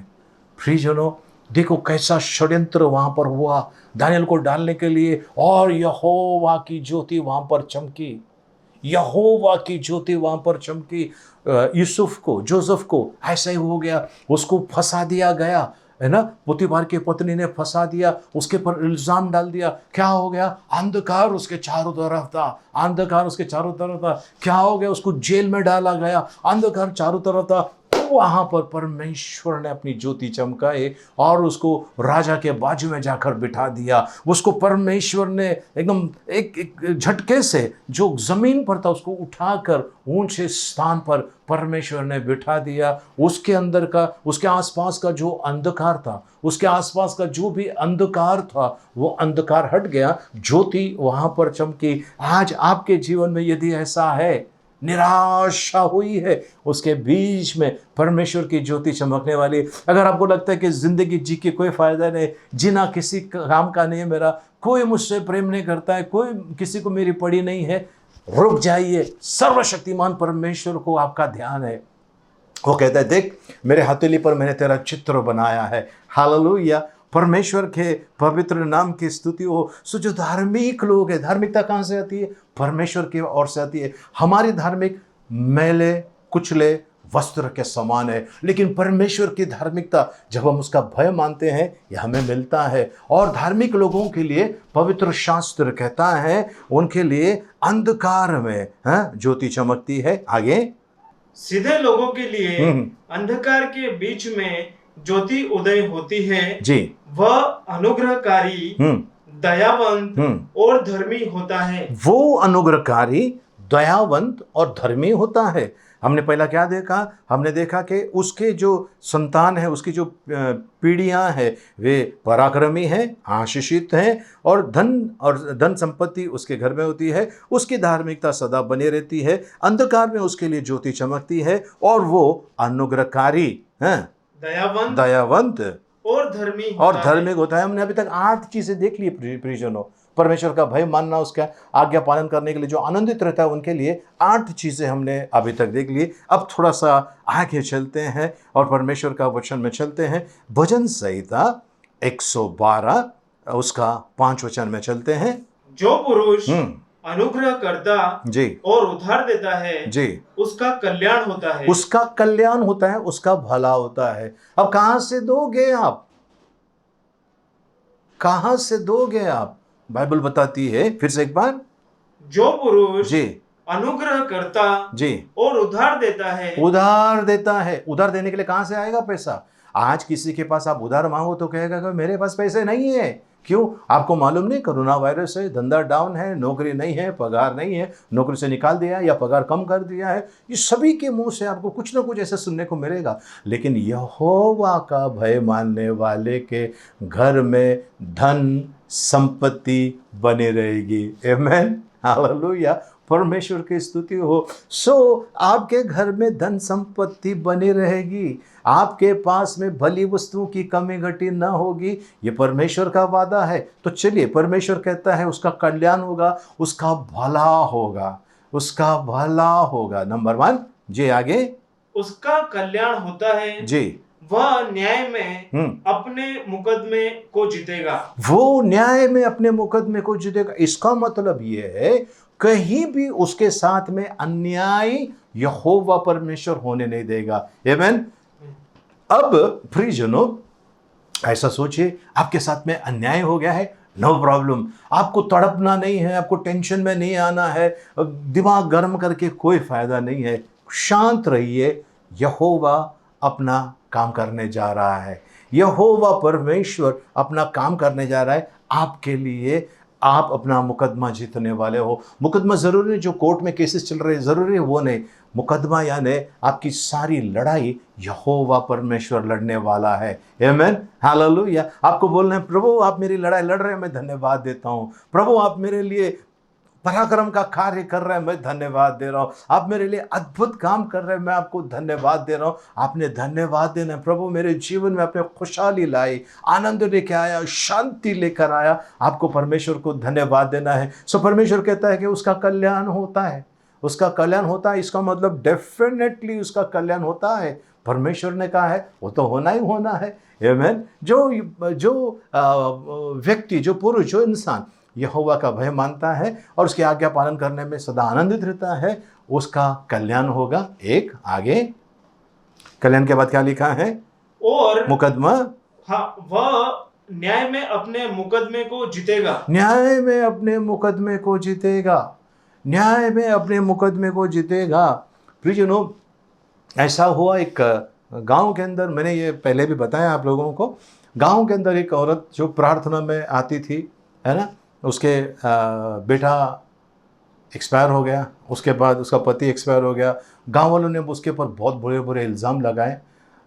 प्रियजनों, देखो कैसा षड्यंत्र वहाँ पर हुआ दानियल को डालने के लिए, और यहोवा की ज्योति वहाँ पर चमकी। यहोवा की ज्योति वहाँ पर चमकी। यूसुफ को, जोसेफ को ऐसा ही हो गया, उसको फंसा दिया गया, है ना। पोतीफार की पत्नी ने फंसा दिया, उसके पर इल्जाम डाल दिया। क्या हो गया, अंधकार उसके चारों तरफ था, अंधकार उसके चारों तरफ था। क्या हो गया, उसको जेल में डाला गया, अंधकार चारों तरफ था। वहां पर परमेश्वर ने अपनी ज्योति चमकाए और उसको राजा के बाजू में जाकर बिठा दिया। उसको परमेश्वर ने एकदम एक झटके से जो जमीन पर था उसको उठाकर ऊंचे स्थान पर परमेश्वर ने बिठा दिया। उसके अंदर का, उसके आसपास का जो अंधकार था, उसके आसपास का जो भी अंधकार था, वो अंधकार हट गया, ज्योति वहां पर चमकी। आज आपके जीवन में यदि ऐसा है, निराशा हुई है, उसके बीच में परमेश्वर की ज्योति चमकने वाली। अगर आपको लगता है कि जिंदगी जी के कोई फायदा नहीं, जीना किसी काम का नहीं है, मेरा कोई मुझसे प्रेम नहीं करता है, कोई किसी को मेरी पड़ी नहीं है, रुक जाइए। सर्वशक्तिमान परमेश्वर को आपका ध्यान है। वो कहता है, देख मेरे हथेली पर मैंने तेरा चित्र बनाया है। हालेलुया। परमेश्वर के पवित्र नाम की स्तुति हो। सो जो धार्मिक लोग हैं, धार्मिकता कहाँ से आती है? परमेश्वर की ओर से आती है। हमारी धार्मिक मैले कुचले वस्त्र के समान है, लेकिन परमेश्वर की धार्मिकता, जब हम उसका भय मानते हैं, यह हमें मिलता है। और धार्मिक लोगों के लिए पवित्र शास्त्र कहता है, उनके लिए अंधकार में ज्योति चमकती है। आगे, सीधे लोगों के लिए अंधकार के बीच में ज्योति उदय होती है जी। वह अनुग्रहकारी, दयावंत और धर्मी होता है। वो अनुग्रहकारी, दयावंत और धर्मी होता है। हमने पहला क्या देखा? हमने देखा कि उसके जो संतान है, उसकी जो पीढ़ियां हैं, वे पराक्रमी हैं, आशीषित हैं, और धन संपत्ति उसके घर में होती है। उसकी धार्मिकता सदा बनी रहती है, अंधकार में उसके लिए ज्योति चमकती है, और वो अनुग्रहकारी है, दयावंत और धार्मिक होता है। हमने अभी तक 8 चीजें देख ली प्रियजनों। परमेश्वर का भय मानना, उसका आज्ञा पालन करने के लिए जो आनंदित रहता है, उनके लिए 8 चीजें हमने अभी तक देख ली। अब थोड़ा सा आगे चलते हैं और परमेश्वर का वचन में चलते हैं। भजन संहिता 112 उसका 5 वचन में चलते हैं। जो पुरुष अनुग्रह करता जी और उधार देता है जी, उसका कल्याण होता है, उसका कल्याण होता है, उसका भला होता है। अब कहां से दोगे आप? कहां से दोगे आप? बाइबल बताती है, फिर से एक बार, जो पुरुष जी अनुग्रह करता जी और उधार देता है। उधार देता है। उधार देने के लिए कहां से आएगा पैसा? आज किसी के पास आप उधार मांगो तो कहेगा कि मेरे पास पैसे नहीं है। क्यों? आपको मालूम नहीं, कोरोना वायरस है, धंधा डाउन है, नौकरी नहीं है, पगार नहीं है, नौकरी से निकाल दिया है या पगार कम कर दिया है। ये सभी के मुंह से आपको कुछ ना कुछ ऐसा सुनने को मिलेगा। लेकिन यहोवा का भय मानने वाले के घर में धन संपत्ति बनी रहेगी। आमेन, हालेलुया, परमेश्वर की स्तुति हो। आपके घर में धन संपत्ति बनी रहेगी, आपके पास में भली वस्तुओं की कमी घटी न होगी। ये परमेश्वर का वादा है। तो चलिए, परमेश्वर कहता है उसका कल्याण होगा, उसका भला होगा, उसका भला होगा। नंबर 1 जी, आगे, उसका कल्याण होता है जी, वह न्याय में अपने मुकदमे को जीतेगा। वो न्याय में अपने मुकदमे को जीतेगा। इसका मतलब ये है, कहीं भी उसके साथ में अन्याय यहोवा परमेश्वर होने नहीं देगा। आमेन। अब प्रियजनों, ऐसा सोचिए, आपके साथ में अन्याय हो गया है, नो प्रॉब्लम, आपको तड़पना नहीं है, आपको टेंशन में नहीं आना है, दिमाग गर्म करके कोई फायदा नहीं है। शांत रहिए, यहोवा अपना काम करने जा रहा है, यहोवा परमेश्वर अपना काम करने जा रहा है आपके लिए। आप अपना मुकदमा जीतने वाले हो। मुकदमा जरूरी नहीं जो कोर्ट में केसेस चल रहे हैं, जरूरी है वो नहीं। मुकदमा यानी आपकी सारी लड़ाई यहोवा परमेश्वर लड़ने वाला है। आमेन, हालेलुया। आपको बोलना है, प्रभु आप मेरी लड़ाई लड़ रहे हैं, मैं धन्यवाद देता हूँ। प्रभु आप मेरे लिए पराक्रम का कार्य कर रहे हैं, मैं धन्यवाद दे रहा हूँ। आप मेरे लिए अद्भुत काम कर रहे हैं, मैं आपको धन्यवाद दे रहा हूँ। आपने धन्यवाद देना है, प्रभु मेरे जीवन में आपने खुशहाली लाई, आनंद लेकर आया, शांति लेकर आया। आपको परमेश्वर को धन्यवाद देना है। सो परमेश्वर कहता है कि उसका कल्याण होता है, उसका कल्याण होता है। इसका मतलब डेफिनेटली उसका कल्याण होता है। परमेश्वर ने कहा है, वो तो होना ही होना है। आमेन। जो व्यक्ति, जो पुरुष, जो इंसान यहोवा का भय मानता है और उसकी आज्ञा पालन करने में सदा आनंदित रहता है, उसका कल्याण होगा। एक आगे, कल्याण के बाद क्या लिखा है? और मुकदमा, हाँ, वह न्याय में अपने मुकदमे को जीतेगा। न्याय में अपने मुकदमे को जीतेगा, न्याय में अपने मुकदमे को जीतेगा। प्रियजनों, ऐसा हुआ एक गांव के अंदर, मैंने ये पहले भी बताया आप लोगों को। गांव के अंदर एक औरत जो प्रार्थना में आती थी, है ना, उसके बेटा एक्सपायर हो गया, उसके बाद उसका पति एक्सपायर हो गया। गांव वालों ने उसके ऊपर बहुत बुरे बुरे इल्ज़ाम लगाए।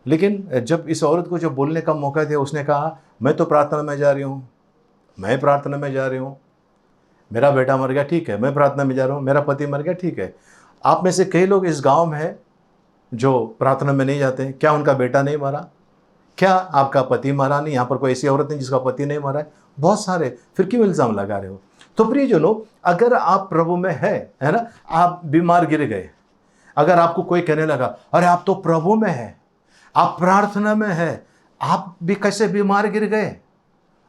लेकिन जब इस औरत को जब बोलने का मौका दिया, उसने कहा, मैं तो प्रार्थना में जा रही हूँ, मैं प्रार्थना में जा रही हूँ। मेरा बेटा मर गया, ठीक है, मैं प्रार्थना में जा रहा हूँ। मेरा पति मर गया, ठीक है। आप में से कई लोग इस गाँव में हैं जो प्रार्थना में नहीं जाते हैं। क्या उनका बेटा नहीं मरा? क्या आपका पति मरा नहीं? यहाँ पर कोई ऐसी औरत नहीं जिसका पति नहीं मरा है? बहुत सारे। फिर क्यों इल्ज़ाम लगा रहे हो? तो प्रियजनों, अगर आप प्रभु में है ना, आप बीमार गिर गए, अगर आपको कोई कहने लगा, अरे आप तो प्रभु में है, आप प्रार्थना में है, आप भी कैसे बीमार गिर गए?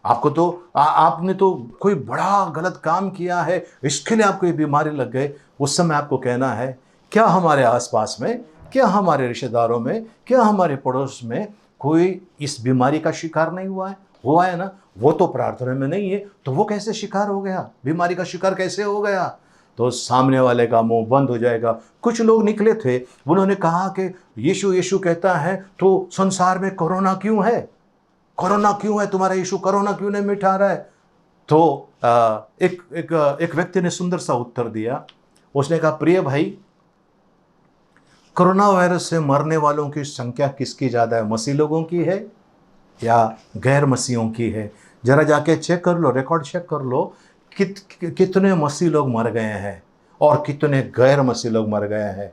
आपको तो आपने तो कोई बड़ा गलत काम किया है, इसके लिए आपको ये बीमारी लग गई। उस समय आपको कहना है, क्या हमारे आसपास में, क्या हमारे रिश्तेदारों में, क्या हमारे पड़ोस में कोई इस बीमारी का शिकार नहीं हुआ है? हुआ है ना। वो तो प्रार्थना में नहीं है, तो वो कैसे शिकार हो गया? बीमारी का शिकार कैसे हो गया? तो सामने वाले का मुंह बंद हो जाएगा। कुछ लोग निकले थे, उन्होंने कहा कि यीशु यीशु कहता है तो संसार में कोरोना क्यों है? कोरोना क्यों है? तुम्हारा यीशु कोरोना क्यों नहीं मिटा रहा है? तो एक व्यक्ति ने सुंदर सा उत्तर दिया। उसने कहा, प्रिय भाई, कोरोना वायरस से मरने वालों की संख्या किसकी ज़्यादा है, मसीह लोगों की है या गैर मसीहों की है? जरा जाके चेक कर लो, रिकॉर्ड चेक कर लो, कितने मसीह लोग मर गए हैं और कितने गैर मसीह लोग मर गए हैं।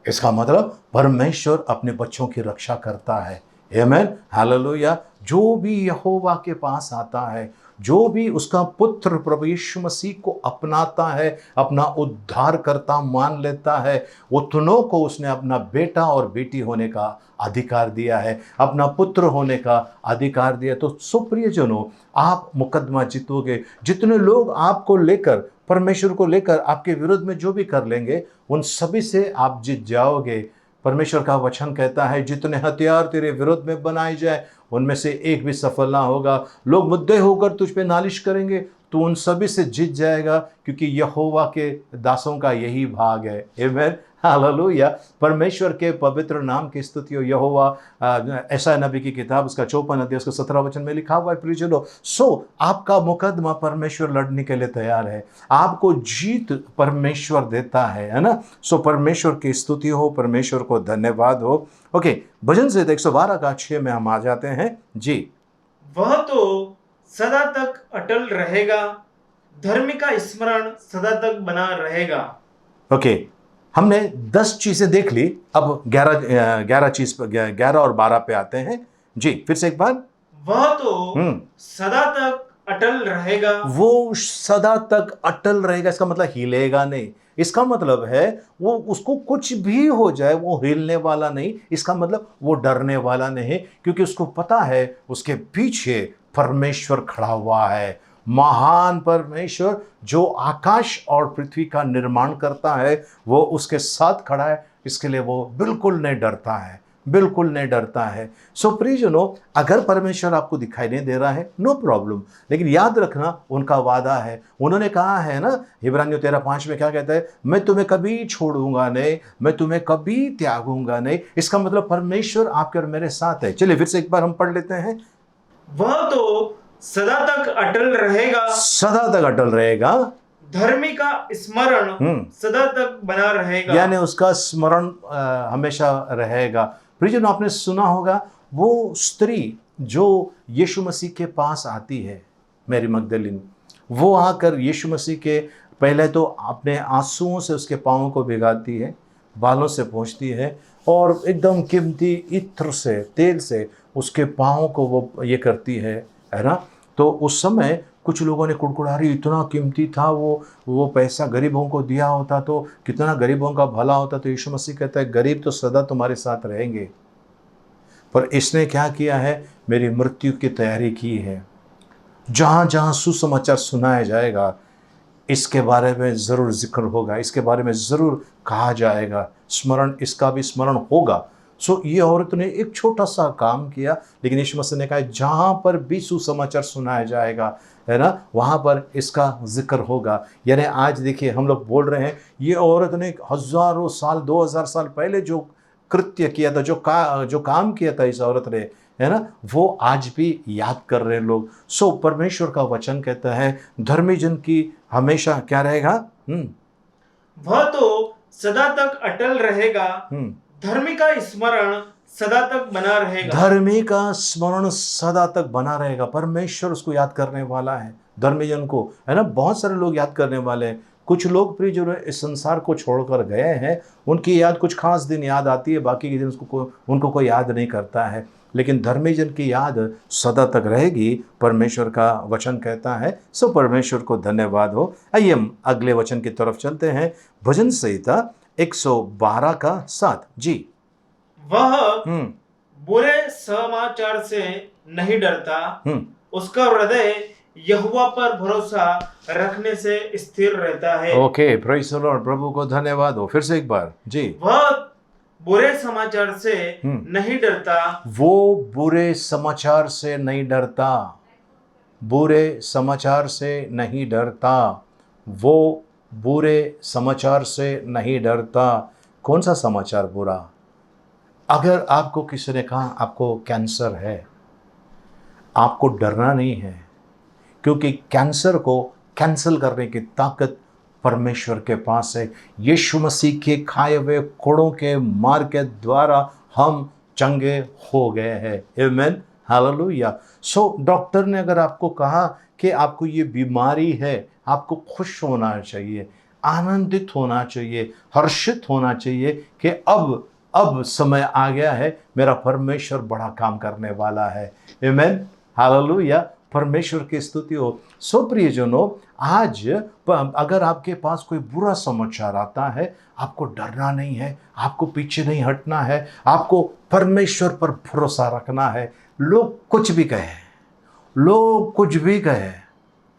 इसका मतलब परमेश्वर अपने बच्चों की रक्षा करता है। आमीन, हालेलुया। जो भी यहोवा के पास आता है, जो भी उसका पुत्र प्रभु यीशु मसीह को अपनाता है, अपना उद्धारकर्ता मान लेता है, उतनों को उसने अपना बेटा और बेटी होने का अधिकार दिया है, अपना पुत्र होने का अधिकार दिया। तो सुप्रियजनों, आप मुकदमा जीतोगे। जितने लोग आपको लेकर, परमेश्वर को लेकर आपके विरुद्ध में जो भी कर लेंगे, उन सभी से आप जीत जाओगे। परमेश्वर का वचन कहता है, जितने हथियार तेरे विरुद्ध में बनाए जाए उनमें से एक भी सफल ना होगा। लोग मुद्दे होकर तुझ पे नालिश करेंगे, तो उन सभी से जीत जाएगा, क्योंकि यहोवा के दासों का यही भाग है। आमीन, हालेलुया। परमेश्वर के पवित्र नाम की स्तुति हो। यहोवा, ऐसा नबी की किताब उसका 54 अध्याय उसका 17 वचन में लिखा हुआ है, प्रियजनों। सो आपका मुकदमा परमेश्वर लड़ने के लिए तैयार है, आपको जीत परमेश्वर देता है ना। सो परमेश्वर की स्तुति हो, परमेश्वर को धन्यवाद हो। ओके, भजन से 112 का 6 में हम आ जाते हैं जी। वह तो सदा तक अटल रहेगा, धर्म का स्मरण सदा तक बना रहेगा। ओके, हमने 10 चीजें देख ली, अब 11 और 12 पे आते हैं जी। फिर से एक बार, वह तो सदा तक अटल रहेगा। वो सदा तक अटल रहेगा, इसका मतलब हिलेगा नहीं। इसका मतलब है वो, उसको कुछ भी हो जाए वो हिलने वाला नहीं। इसका मतलब वो डरने वाला नहीं, क्योंकि उसको पता है उसके पीछे परमेश्वर खड़ा हुआ है। महान परमेश्वर जो आकाश और पृथ्वी का निर्माण करता है, वो उसके साथ खड़ा है। इसके लिए वो बिल्कुल नहीं डरता है, बिल्कुल नहीं डरता है। सो प्रियजनों, अगर परमेश्वर आपको दिखाई नहीं दे रहा है, नो प्रॉब्लम, लेकिन याद रखना उनका वादा है। उन्होंने कहा है ना, इब्रानियों 13:5 में क्या कहता है, मैं तुम्हें कभी छोड़ूंगा नहीं, मैं तुम्हें कभी त्यागूंगा नहीं। इसका मतलब परमेश्वर आपके और मेरे साथ है। चलिए फिर से एक बार हम पढ़ लेते हैं। वह तो सदा तक अटल रहेगा, सदा तक अटल रहेगा, धर्मी का स्मरण सदा तक बना रहेगा। यानी उसका स्मरण हमेशा रहेगा। प्रियजन, आपने सुना होगा वो स्त्री जो यीशु मसीह के पास आती है, मैरी मगदलीन, वो आकर यीशु मसीह के पहले तो अपने आंसुओं से उसके पाँवों को भिगाती है, बालों से पोंछती है, और एकदम कीमती इत्र से, तेल से उसके पाँवों को वो ये करती है ना। तो उस समय कुछ लोगों ने कुड़कुड़ारी, इतना कीमती था वो पैसा गरीबों को दिया होता तो कितना गरीबों का भला होता। तो यीशु मसीह कहता है, गरीब तो सदा तुम्हारे साथ रहेंगे, पर इसने क्या किया है, मेरी मृत्यु की तैयारी की है। जहाँ जहाँ सुसमाचार सुनाया जाएगा, इसके बारे में ज़रूर जिक्र होगा, इसके बारे में ज़रूर कहा जाएगा, स्मरण, इसका भी स्मरण होगा। सो ये औरत ने एक छोटा सा काम किया, लेकिन यीशु मसीह ने कहा जहाँ पर भी सुसमाचार सुनाया जाएगा, है ना, वहाँ पर इसका जिक्र होगा। यानी आज देखिए हम लोग बोल रहे हैं, ये औरत ने हज़ारों साल, 2000 साल पहले जो कृत्य किया था, जो काम किया था इस औरत ने, है ना, वो आज भी याद कर रहे हैं लोग। सो परमेश्वर का वचन कहता है, धर्मी जन की हमेशा क्या रहेगा, वह तो सदा तक अटल रहेगा, धर्मी का स्मरण सदा तक बना रहेगा। धर्मी का स्मरण सदा तक बना रहेगा। परमेश्वर उसको याद करने वाला है, धर्मी जन को, है ना। बहुत सारे लोग याद करने वाले हैं। कुछ लोग प्रिय जो इस संसार को छोड़कर गए हैं, उनकी याद कुछ खास दिन याद आती है, बाकी के दिन उनको कोई याद नहीं करता है, लेकिन धर्मी जन की याद सदा तक रहेगी, परमेश्वर का वचन कहता है। सो परमेश्वर को धन्यवाद हो। आइए हम अगले वचन की तरफ चलते हैं। भजन संहिता 112 का 7 जी। वह बुरे समाचार से नहीं डरता, उसका हृदय यहोवा पर भरोसा रखने से स्थिर रहता है। ओके, प्रेज़ द लॉर्ड, प्रभु को धन्यवाद हो। फिर से एक बार जी। वह बुरे समाचार से नहीं डरता, वो बुरे समाचार से नहीं डरता, बुरे समाचार से नहीं डरता, वो बुरे समाचार से नहीं डरता। कौन सा समाचार बुरा? अगर आपको किसी ने कहा आपको कैंसर है, आपको डरना नहीं है, क्योंकि कैंसर को कैंसिल करने की ताकत परमेश्वर के पास है। यीशु मसीह के खाए हुए कोड़ों के मार के द्वारा हम चंगे हो गए हैं। आमीन, हालेलुया। सो डॉक्टर ने अगर आपको कहा कि आपको ये बीमारी है, आपको खुश होना चाहिए, आनंदित होना चाहिए, हर्षित होना चाहिए कि अब समय आ गया है, मेरा परमेश्वर बड़ा काम करने वाला है। आमीन, हालेलुया, परमेश्वर की स्तुति हो। सो प्रियजनों, आज अगर आपके पास कोई बुरा समाचार आता है, आपको डरना नहीं है, आपको पीछे नहीं हटना है, आपको परमेश्वर पर भरोसा रखना है। लोग कुछ भी कहें, लोग कुछ भी कहें,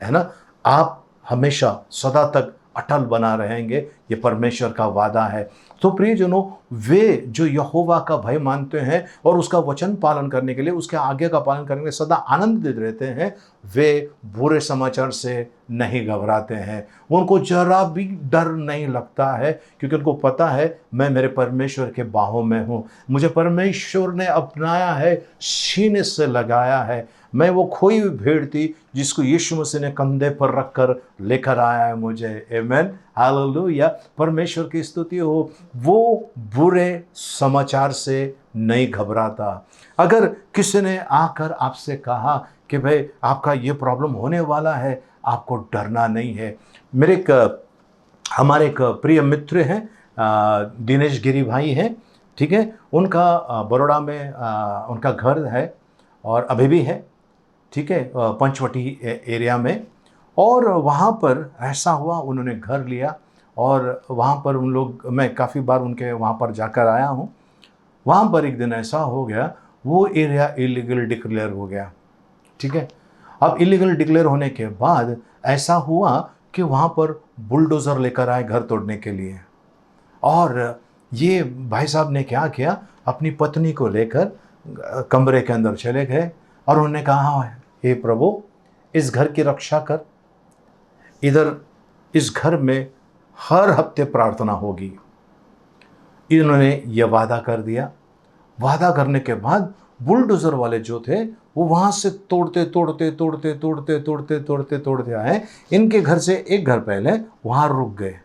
है ना, आप हमेशा सदा तक अटल बना रहेंगे, ये परमेश्वर का वादा है। तो प्रियजनों, वे जो यहोवा का भय मानते हैं और उसका वचन पालन करने के लिए, उसके आज्ञा का पालन करने के लिए सदा आनंदित रहते हैं, वे बुरे समाचार से नहीं घबराते हैं, उनको जरा भी डर नहीं लगता है, क्योंकि उनको पता है मैं मेरे परमेश्वर के बाहों में हूँ, मुझे परमेश्वर ने अपनाया है, सीने से लगाया है। मैं वो खोई हुई भेड़ थी जिसको यीशु मसीह ने कंधे पर रखकर लेकर आया है मुझे। आमीन, हालेलुया, परमेश्वर की स्तुति हो। वो बुरे समाचार से नहीं घबराता। अगर किसी ने आकर आपसे कहा कि भाई आपका ये प्रॉब्लम होने वाला है, आपको डरना नहीं है। हमारे एक प्रिय मित्र हैं, दिनेश गिरी भाई हैं, ठीक है, उनका बड़ौदा में उनका घर है और अभी भी है, ठीक है, पंचवटी एरिया में। और वहाँ पर ऐसा हुआ, उन्होंने घर लिया और वहाँ पर उन लोग, मैं काफ़ी बार उनके वहाँ पर जाकर आया हूँ। वहाँ पर एक दिन ऐसा हो गया, वो एरिया इलीगल डिक्लेयर हो गया, ठीक है। अब इलीगल डिक्लेयर होने के बाद ऐसा हुआ कि वहाँ पर बुलडोज़र लेकर आए घर तोड़ने के लिए। और ये भाई साहब ने क्या किया, अपनी पत्नी को लेकर कमरे के अंदर चले गए और उन्होंने कहा, हे प्रभु, इस घर की रक्षा कर, इधर इस घर में हर हफ्ते प्रार्थना होगी। इन्होंने यह वादा कर दिया। वादा करने के बाद बुलडोज़र वाले जो थे वो वहाँ से तोड़ते आए। इनके घर से एक घर पहले वहाँ रुक गए।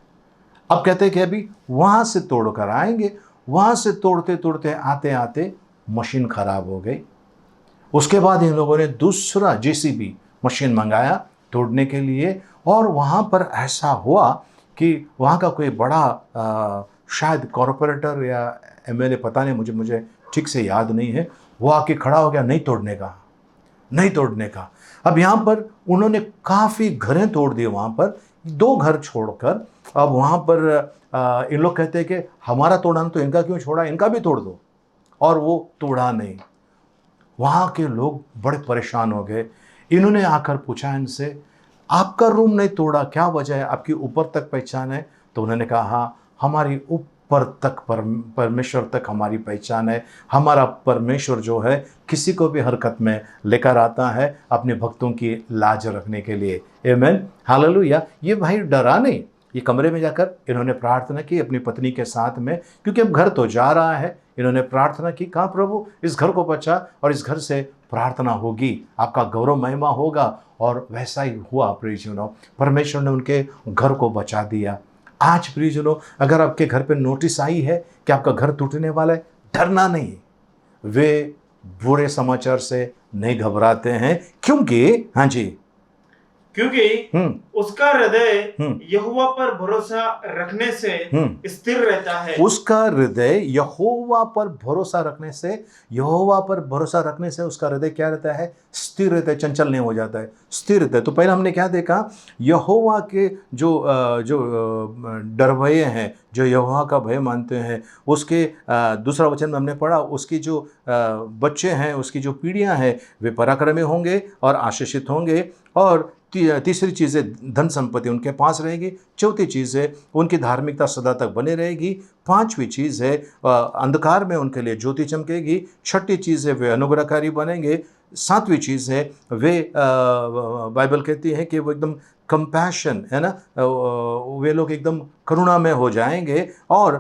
अब कहते हैं कि अभी वहाँ से तोड़ कर आएंगे। वहाँ से तोड़ते आते आते मशीन ख़राब हो गई। उसके बाद इन लोगों ने दूसरा जेसीबी मशीन मंगाया तोड़ने के लिए। और वहाँ पर ऐसा हुआ कि वहाँ का कोई बड़ा शायद कॉरपोरेटर या एमएलए, पता नहीं, मुझे ठीक से याद नहीं है, वो आके खड़ा हो गया, नहीं तोड़ने का। अब यहाँ पर उन्होंने काफ़ी घरें तोड़ दिए वहाँ पर, 2 घर छोड़कर। अब वहाँ पर इन लोग कहते हैं कि हमारा तोड़ा तो इनका क्यों छोड़ा, इनका भी तोड़ दो। और वो तोड़ा नहीं। वहाँ के लोग बड़े परेशान हो गए। इन्होंने आकर पूछा इनसे, आपका रूम नहीं तोड़ा, क्या वजह है, आपकी ऊपर तक पहचान है? तो उन्होंने कहा, हाँ, हमारी ऊपर तक परमेश्वर तक हमारी पहचान है। हमारा परमेश्वर जो है किसी को भी हरकत में लेकर आता है अपने भक्तों की लाज रखने के लिए। आमीन, हालेलुया। ये भाई डरा नहीं। ये कमरे में जाकर इन्होंने प्रार्थना की अपनी पत्नी के साथ में, क्योंकि अब घर तो जा रहा है। इन्होंने प्रार्थना की, कहा, प्रभु इस घर को बचा और इस घर से प्रार्थना होगी, आपका गौरव महिमा होगा। और वैसा ही हुआ प्रियजनों, परमेश्वर ने उनके घर को बचा दिया। आज प्रियजनों, अगर आपके घर पे नोटिस आई है कि आपका घर टूटने वाला है, डरना नहीं। वे बुरे समाचार से नहीं घबराते हैं, क्योंकि, हाँ जी, क्योंकि उसका हृदय यहोवा पर भरोसा रखने से स्थिर रहता है। उसका हृदय यहोवा पर भरोसा रखने से उसका हृदय क्या रहता है? स्थिर रहता है, चंचल नहीं हो जाता है, स्थिर रहता है। तो पहले हमने क्या देखा, यहोवा के जो डरवैये हैं, जो यहोवा का भय मानते हैं, उसके दूसरा वचन में हमने पढ़ा, उसकी जो बच्चे हैं, उसकी जो पीढ़ियां हैं, वे पराक्रमी होंगे और आशीषित होंगे। और तीसरी चीज़ है, धन संपत्ति उनके पास रहेगी। चौथी चीज़ है, उनकी धार्मिकता सदा तक बने रहेगी। 5वीं चीज़ है, अंधकार में उनके लिए ज्योति चमकेगी। 6ठी चीज़ है, वे अनुग्रहकारी बनेंगे। 7वीं चीज़ है, वे बाइबल कहती है कि वो एकदम कंपैशन, है ना, वे लोग एकदम करुणा में हो जाएंगे और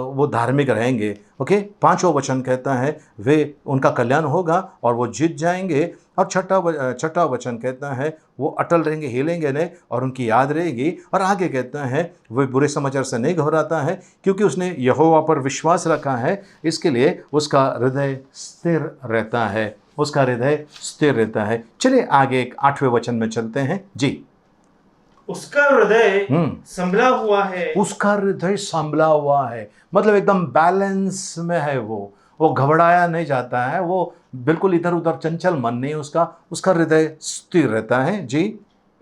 वो धार्मिक रहेंगे। ओके, 5वां वचन कहता है वे उनका कल्याण होगा और वो जीत जाएंगे। और छठा वचन कहता है वो अटल रहेंगे, हिलेंगे नहीं और उनकी याद रहेगी। और आगे कहता है वो बुरे समाचार से नहीं घबराता है क्योंकि उसने यहोवा पर विश्वास रखा है, इसके लिए उसका हृदय स्थिर रहता है, उसका हृदय स्थिर रहता है। चलिए आगे एक 8वें वचन में चलते हैं जी। उसका हृदय संभला हुआ है, उसका हृदय संभला हुआ है, मतलब एकदम बैलेंस में है, वो घबराया नहीं जाता है, वो बिल्कुल इधर उधर चंचल मन नहीं उसका, उसका हृदय स्थिर रहता है जी।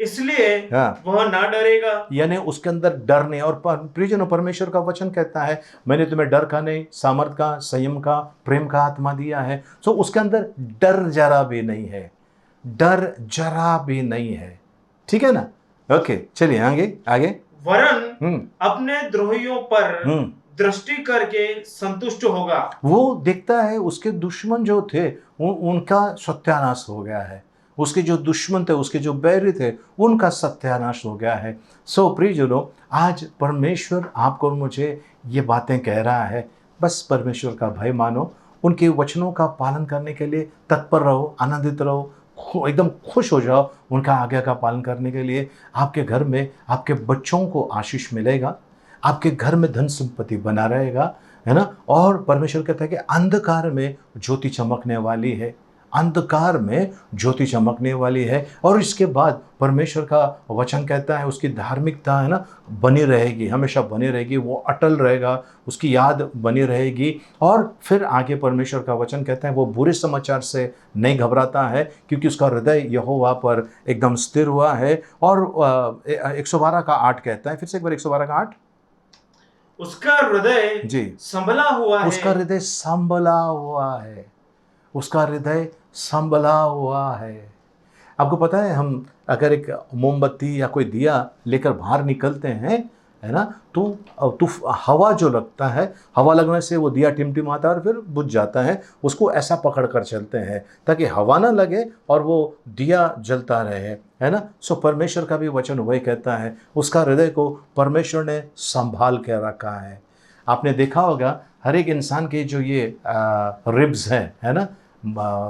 इसलिए हाँ, वह ना डरेगा, यानी उसके अंदर डर नहीं। और प्रियजनों, परमेश्वर का वचन कहता है मैंने तुम्हें डर का नहीं, सामर्थ का, संयम का, प्रेम का आत्मा दिया है। सो उसके अंदर डर जरा भी नहीं है, डर जरा भी नहीं है, ठीक है ना। ओके, चलिए आगे आगे। वरन अपने द्रोहियों पर दृष्टि करके संतुष्ट होगा। वो देखता है उसके दुश्मन जो थे उनका सत्यानाश हो गया है, उसके जो दुश्मन थे, उसके जो बैरी थे, उनका सत्यानाश हो गया है। सो प्रियजनों, आज परमेश्वर आपको और मुझे ये बातें कह रहा है, बस परमेश्वर का भय मानो, उनके वचनों का पालन करने के लिए तत्पर रहो, आनंदित रहो, एकदम खुश हो जाओ उनका आज्ञा का पालन करने के लिए। आपके घर में आपके बच्चों को आशीष मिलेगा, आपके घर में धन संपत्ति बना रहेगा, है ना। और परमेश्वर कहता है कि अंधकार में ज्योति चमकने वाली है, अंधकार में ज्योति चमकने वाली है। और इसके बाद परमेश्वर का वचन कहता है उसकी धार्मिकता, है ना, बनी रहेगी, हमेशा बनी रहेगी, वो अटल रहेगा, उसकी याद बनी रहेगी। और फिर आगे परमेश्वर का वचन कहता है वो बुरे समाचार से नहीं घबराता है क्योंकि उसका हृदय यहोवा पर एकदम स्थिर हुआ है। और 112 का 8 कहता है, फिर से एक बार 112 का 8। उसका हृदय जी संभला हुआ है, उसका हृदय संभला हुआ है, उसका हृदय संभला हुआ है। आपको पता है, हम अगर एक मोमबत्ती या कोई दिया लेकर बाहर निकलते हैं, है ना, तो हवा जो लगता है, हवा लगने से वो दिया टिमटिमाता है और फिर बुझ जाता है। उसको ऐसा पकड़ कर चलते हैं ताकि हवा ना लगे और वो दिया जलता रहे, है ना। सो परमेश्वर का भी वचन वही कहता है, उसका हृदय को परमेश्वर ने संभाल के रखा है। आपने देखा होगा हर एक इंसान के जो ये रिब्स हैं, है ना,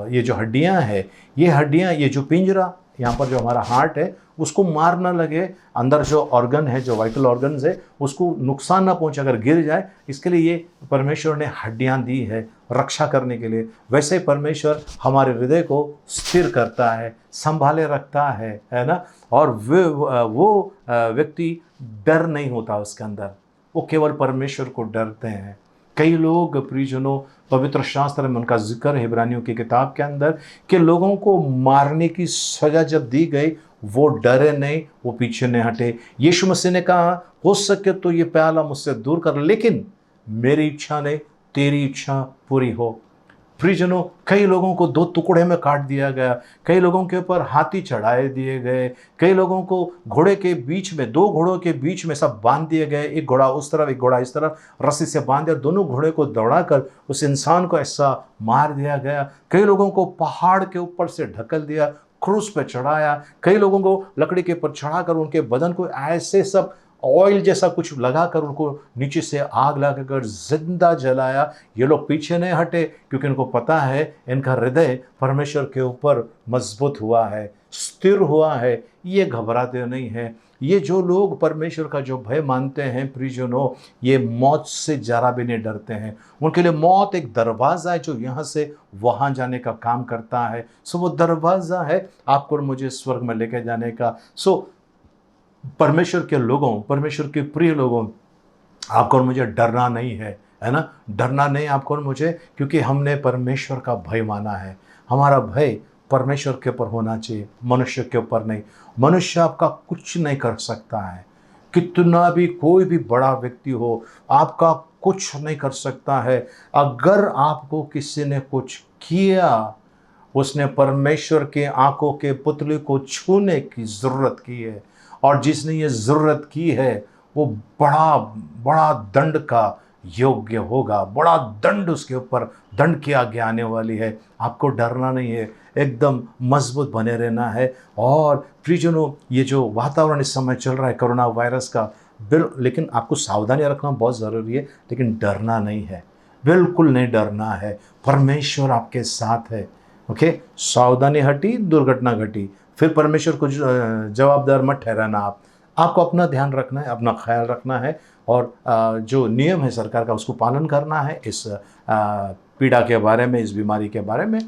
ये जो हड्डियां हैं, ये हड्डियां, ये जो पिंजरा यहाँ पर जो हमारा हार्ट है, उसको मार ना लगे, अंदर जो ऑर्गन है, जो वाइटल ऑर्गन्स है, उसको नुकसान ना पहुँचे अगर गिर जाए, इसके लिए ये परमेश्वर ने हड्डियाँ दी है रक्षा करने के लिए। वैसे ही परमेश्वर हमारे हृदय को स्थिर करता है, संभाले रखता है ना। और वो व्यक्ति डर नहीं होता उसके अंदर, वो केवल परमेश्वर को डरते हैं। कई लोग प्रियजनों, पवित्र शास्त्र में उनका जिक्र है इब्रानियों की किताब के अंदर कि लोगों को मारने की सजा जब दी गई वो डरे नहीं, वो पीछे नहीं हटे। यीशु मसीह ने कहा हो सके तो ये प्याला मुझसे दूर कर, लेकिन मेरी इच्छा नहीं तेरी इच्छा पूरी हो। प्रियजनों, कई लोगों को 2 टुकड़े में काट दिया गया, कई लोगों के ऊपर हाथी चढ़ाए दिए गए, कई लोगों को घोड़े के बीच में, 2 घोड़ों के बीच में सब बांध दिए गए, एक घोड़ा उस तरफ एक घोड़ा इस तरफ, रस्सी से बांध दिया, दोनों घोड़े को दौड़ाकर उस इंसान को ऐसा मार दिया गया। कई लोगों को पहाड़ के ऊपर से ढकल दिया, क्रूस पे चढ़ाया, कई लोगों को लकड़ी के ऊपर चढ़ाकर उनके बदन को ऐसे सब ऑयल जैसा कुछ लगाकर उनको नीचे से आग लगाकर जिंदा जलाया। ये लोग पीछे नहीं हटे क्योंकि इनको पता है इनका हृदय परमेश्वर के ऊपर मजबूत हुआ है, स्थिर हुआ है, ये घबराते नहीं हैं। ये जो लोग परमेश्वर का जो भय मानते हैं प्रियजनों, ये मौत से जरा भी नहीं डरते हैं। उनके लिए मौत एक दरवाज़ा है जो यहाँ से वहाँ जाने का काम करता है। सो वो दरवाज़ा है आपको और मुझे स्वर्ग में लेके जाने का। सो परमेश्वर के लोगों, परमेश्वर के प्रिय लोगों, आपको और मुझे डरना नहीं है ना, डरना नहीं आपको और मुझे, क्योंकि हमने परमेश्वर का भय माना है। हमारा भय परमेश्वर के ऊपर होना चाहिए, मनुष्य के ऊपर नहीं। मनुष्य आपका कुछ नहीं कर सकता है, कितना भी कोई भी बड़ा व्यक्ति हो आपका कुछ नहीं कर सकता है। अगर आपको किसी ने कुछ किया, उसने परमेश्वर के आंखों के पुतले को छूने की ज़रूरत की है, और जिसने ये ज़रूरत की है वो बड़ा बड़ा दंड का योग्य होगा, बड़ा दंड उसके ऊपर, दंड की आज्ञा आने वाली है। आपको डरना नहीं है। एकदम मजबूत बने रहना है। और प्रियजनों, ये जो वातावरण इस समय चल रहा है कोरोना वायरस का, लेकिन आपको सावधानी रखना बहुत ज़रूरी है, लेकिन डरना नहीं है, बिल्कुल नहीं डरना है। परमेश्वर आपके साथ है। ओके, सावधानी हटी, दुर्घटना घटी, फिर परमेश्वर को जवाबदार मत ठहराना। आपको अपना ध्यान रखना है, अपना ख्याल रखना है, और जो नियम है सरकार का उसको पालन करना है इस पीड़ा के बारे में, इस बीमारी के बारे में।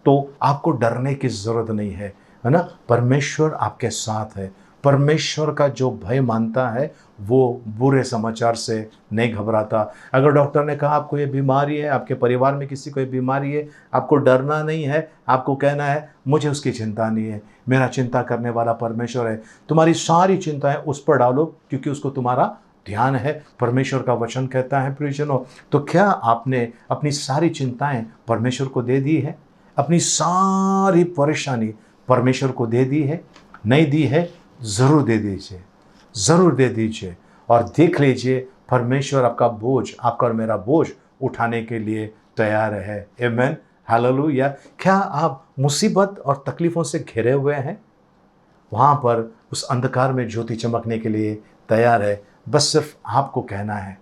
तो आपको डरने की ज़रूरत नहीं है ना। परमेश्वर आपके साथ है। परमेश्वर का जो भय मानता है वो बुरे समाचार से नहीं घबराता। अगर डॉक्टर ने कहा आपको ये बीमारी है, आपके परिवार में किसी को ये बीमारी है, आपको डरना नहीं है, आपको कहना है मुझे उसकी चिंता नहीं है, मेरा चिंता करने वाला परमेश्वर है। तुम्हारी सारी चिंताएं उस पर डालो, क्योंकि उसको तुम्हारा ध्यान है, परमेश्वर का वचन कहता है। प्रियजनों, तो क्या आपने अपनी सारी चिंताएं परमेश्वर को दे दी है? अपनी सारी परेशानी परमेश्वर को दे दी है? नहीं दी है, ज़रूर दे दीजिए, ज़रूर दे दीजिए, और देख लीजिए परमेश्वर आपका बोझ, आपका और मेरा बोझ उठाने के लिए तैयार है। आमीन, हालेलुया। क्या आप मुसीबत और तकलीफ़ों से घिरे हुए हैं? वहाँ पर उस अंधकार में ज्योति चमकने के लिए तैयार है। बस सिर्फ आपको कहना है,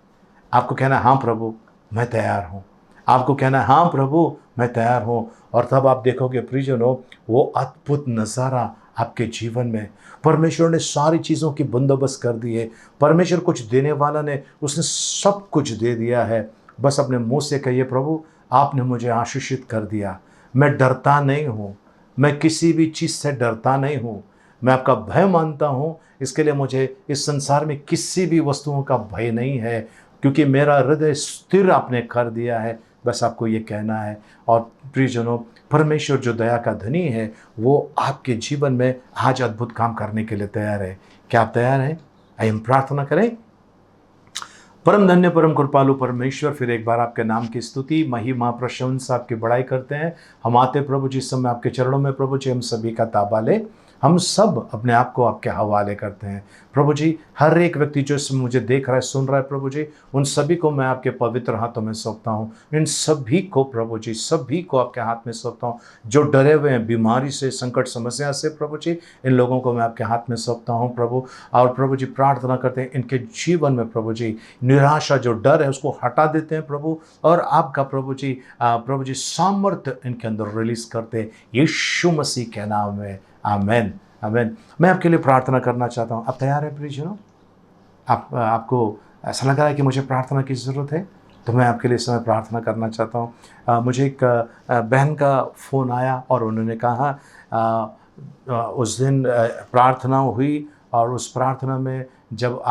आपको कहना है हाँ प्रभु मैं तैयार हूँ, आपको कहना है हाँ प्रभु मैं तैयार हूँ। और तब आप देखोगे प्रियजनों, वो अद्भुत नज़ारा आपके जीवन में। परमेश्वर ने सारी चीज़ों की बंदोबस्त कर दी है। परमेश्वर कुछ देने वाला ने, उसने सब कुछ दे दिया है। बस अपने मुंह से कहिए प्रभु आपने मुझे आशीषित कर दिया, मैं डरता नहीं हूँ, मैं किसी भी चीज़ से डरता नहीं हूँ, मैं आपका भय मानता हूँ। इसके लिए मुझे इस संसार में किसी भी वस्तुओं का भय नहीं है, क्योंकि मेरा हृदय स्थिर आपने कर दिया है। बस आपको ये कहना है। और प्रियजनों, परमेश्वर जो दया का धनी है वो आपके जीवन में आज अद्भुत काम करने के लिए तैयार है। क्या आप तैयार हैं? आइए हम प्रार्थना करें। परम धन्य परम कृपालु परमेश्वर, फिर एक बार आपके नाम की स्तुति, महिमा, प्रशंसा, आपकी बड़ाई करते हैं। हम आते प्रभु जी समय आपके चरणों में प्रभु जी, हम सभी का ताबा ले, हम सब अपने आप को आपके हवाले करते हैं प्रभु जी। हर एक व्यक्ति जो इसमें मुझे देख रहा है, सुन रहा है प्रभु जी, उन सभी को मैं आपके पवित्र हाथों में सौंपता हूँ। इन सभी को प्रभु जी, सभी को आपके हाथ में सौंपता हूँ। जो डरे हुए हैं बीमारी से, संकट, समस्या से प्रभु जी, इन लोगों को मैं आपके हाथ में सौंपता हूँ प्रभु। और प्रभु जी प्रार्थना करते हैं इनके जीवन में प्रभु जी निराशा, जो डर है उसको हटा देते हैं प्रभु, और आपका प्रभु जी सामर्थ्य इनके अंदर रिलीज करते हैं यीशु मसीह के नाम में। आमेन, आमेन। मैं आपके लिए प्रार्थना करना चाहता हूँ। आप तैयार हैं प्रियजनों? आपको ऐसा लग रहा है कि मुझे प्रार्थना की ज़रूरत है, तो मैं आपके लिए इस समय प्रार्थना करना चाहता हूँ। मुझे एक बहन का फ़ोन आया और उन्होंने कहा उस दिन प्रार्थना हुई, और उस प्रार्थना में जब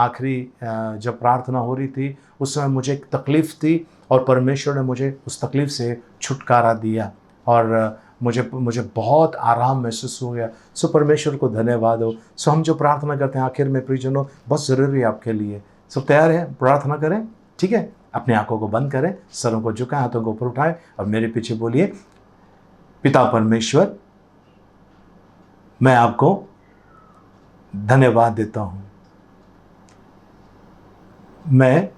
जब प्रार्थना हो रही थी उस समय मुझे एक तकलीफ़ थी, और परमेश्वर ने मुझे उस तकलीफ़ से छुटकारा दिया, और मुझे बहुत आराम महसूस हो गया। सो परमेश्वर को धन्यवाद हो। सो हम जो प्रार्थना करते हैं आखिर में प्रियजनों, बहुत ज़रूरी है आपके लिए। सब तैयार है? प्रार्थना करें, ठीक है? अपनी आंखों को बंद करें, सरों को झुकाएं, हाथों को ऊपर उठाएं, और मेरे पीछे बोलिए, पिता परमेश्वर मैं आपको धन्यवाद देता हूँ। मैं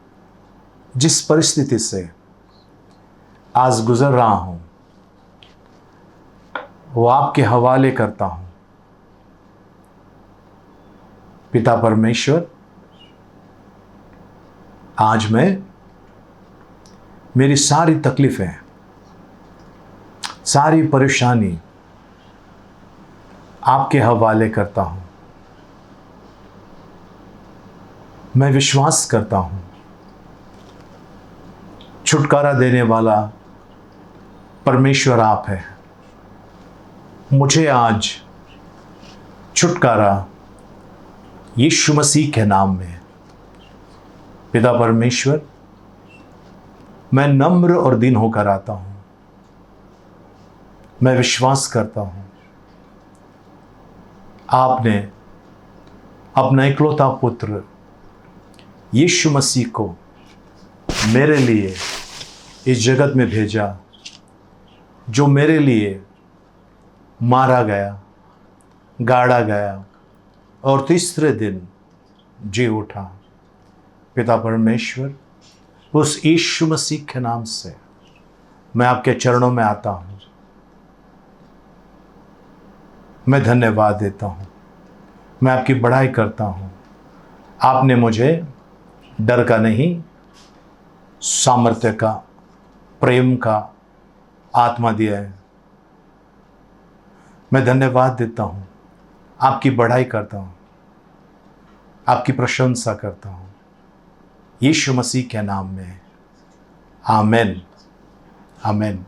जिस परिस्थिति से आज गुजर रहा हूँ वो आपके हवाले करता हूँ। पिता परमेश्वर, आज मैं मेरी सारी तकलीफें, सारी परेशानी आपके हवाले करता हूँ। मैं विश्वास करता हूँ छुटकारा देने वाला परमेश्वर आप है। मुझे आज छुटकारा यीशु मसीह के नाम में। पिता परमेश्वर, मैं नम्र और दीन होकर आता हूँ। मैं विश्वास करता हूँ आपने अपना इकलौता पुत्र यीशु मसीह को मेरे लिए इस जगत में भेजा, जो मेरे लिए मारा गया, गाड़ा गया और तीसरे दिन जी उठा। पिता परमेश्वर, उस यीशु मसीह के नाम से मैं आपके चरणों में आता हूँ। मैं धन्यवाद देता हूँ, मैं आपकी बड़ाई करता हूँ। आपने मुझे डर का नहीं, सामर्थ्य का, प्रेम का आत्मा दिया है। मैं धन्यवाद देता हूँ, आपकी बड़ाई करता हूँ, आपकी प्रशंसा करता हूँ, यीशु मसीह के नाम में। आमेन, आमेन,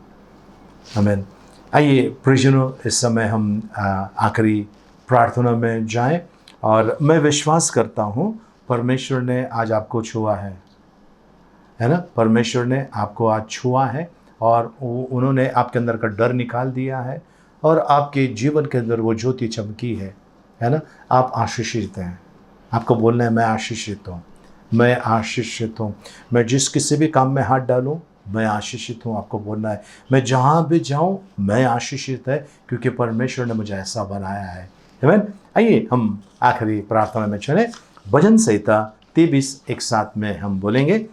आमेन। आइए प्रियजनों, इस समय हम आखिरी प्रार्थना में जाएं, और मैं विश्वास करता हूँ परमेश्वर ने आज आपको छुआ है ना? परमेश्वर ने आपको आज छुआ है, और उन्होंने आपके अंदर का डर निकाल दिया है, और आपके जीवन के अंदर वो ज्योति चमकी है ना? आप आशीषित हैं। आपको बोलना है, मैं आशीषित हूँ, मैं आशीषित हूँ। मैं जिस किसी भी काम में हाथ डालूँ, मैं आशीषित हूँ। आपको बोलना है, मैं जहाँ भी जाऊँ, मैं आशीषित है, क्योंकि परमेश्वर ने मुझे ऐसा बनाया है। आमीन। आइए हम आखिरी प्रार्थना में चलें। भजन संहिता 23 एक साथ में हम बोलेंगे।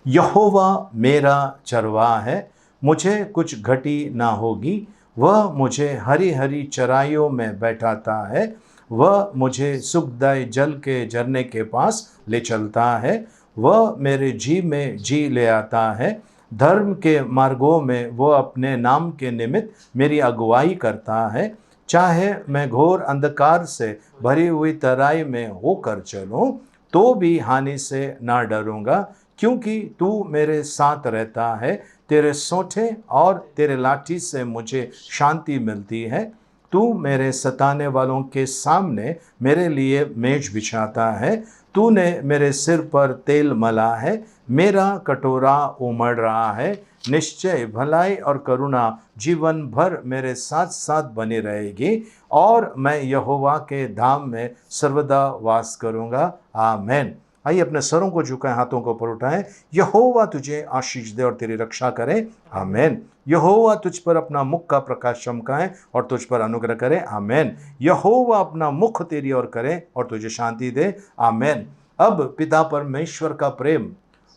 यहोवा मेरा चरवाहा है, मुझे कुछ घटी ना होगी। वह मुझे हरी हरी चराइयों में बैठाता है, वह मुझे सुखदायी जल के झरने के पास ले चलता है। वह मेरे जी में जी ले आता है, धर्म के मार्गों में वो अपने नाम के निमित्त मेरी अगुवाई करता है। चाहे मैं घोर अंधकार से भरी हुई तराई में होकर चलूं, तो भी हानि से ना डरूंगा, क्योंकि तू मेरे साथ रहता है। तेरे सोंठे और तेरे लाठी से मुझे शांति मिलती है। तू मेरे सताने वालों के सामने मेरे लिए मेज बिछाता है। तूने मेरे सिर पर तेल मला है, मेरा कटोरा उमड़ रहा है। निश्चय भलाई और करुणा जीवन भर मेरे साथ साथ बनी रहेगी, और मैं यहोवा के धाम में सर्वदा वास करूँगा। आमेन। आइए अपने सरों को झुकाएं, हाथों को ऊपर उठाएं। यहोवा तुझे आशीष दे और तेरी रक्षा करे। आमेन। यहोवा तुझ पर अपना मुख का प्रकाश चमकाए और तुझ पर अनुग्रह करे। आमेन। यहोवा अपना मुख तेरी ओर करे और तुझे शांति दे। आमेन। अब पिता परमेश्वर का प्रेम,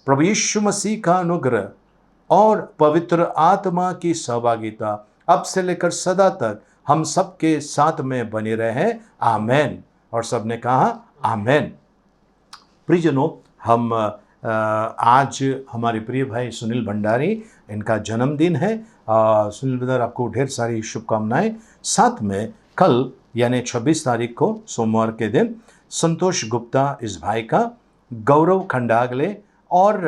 प्रभु यीशु मसीह का अनुग्रह और पवित्र आत्मा की सहभागिता अब से लेकर सदा तक हम सबके साथ में बनी रहे। आमेन। और सबने कहा आमेन। प्रियजनों, हम आज हमारे प्रिय भाई सुनील भंडारी, इनका जन्मदिन है। सुनील भंडारी, आपको ढेर सारी शुभकामनाएं। साथ में कल यानी 26 तारीख को सोमवार के दिन संतोष गुप्ता इस भाई का, गौरव खंडागले और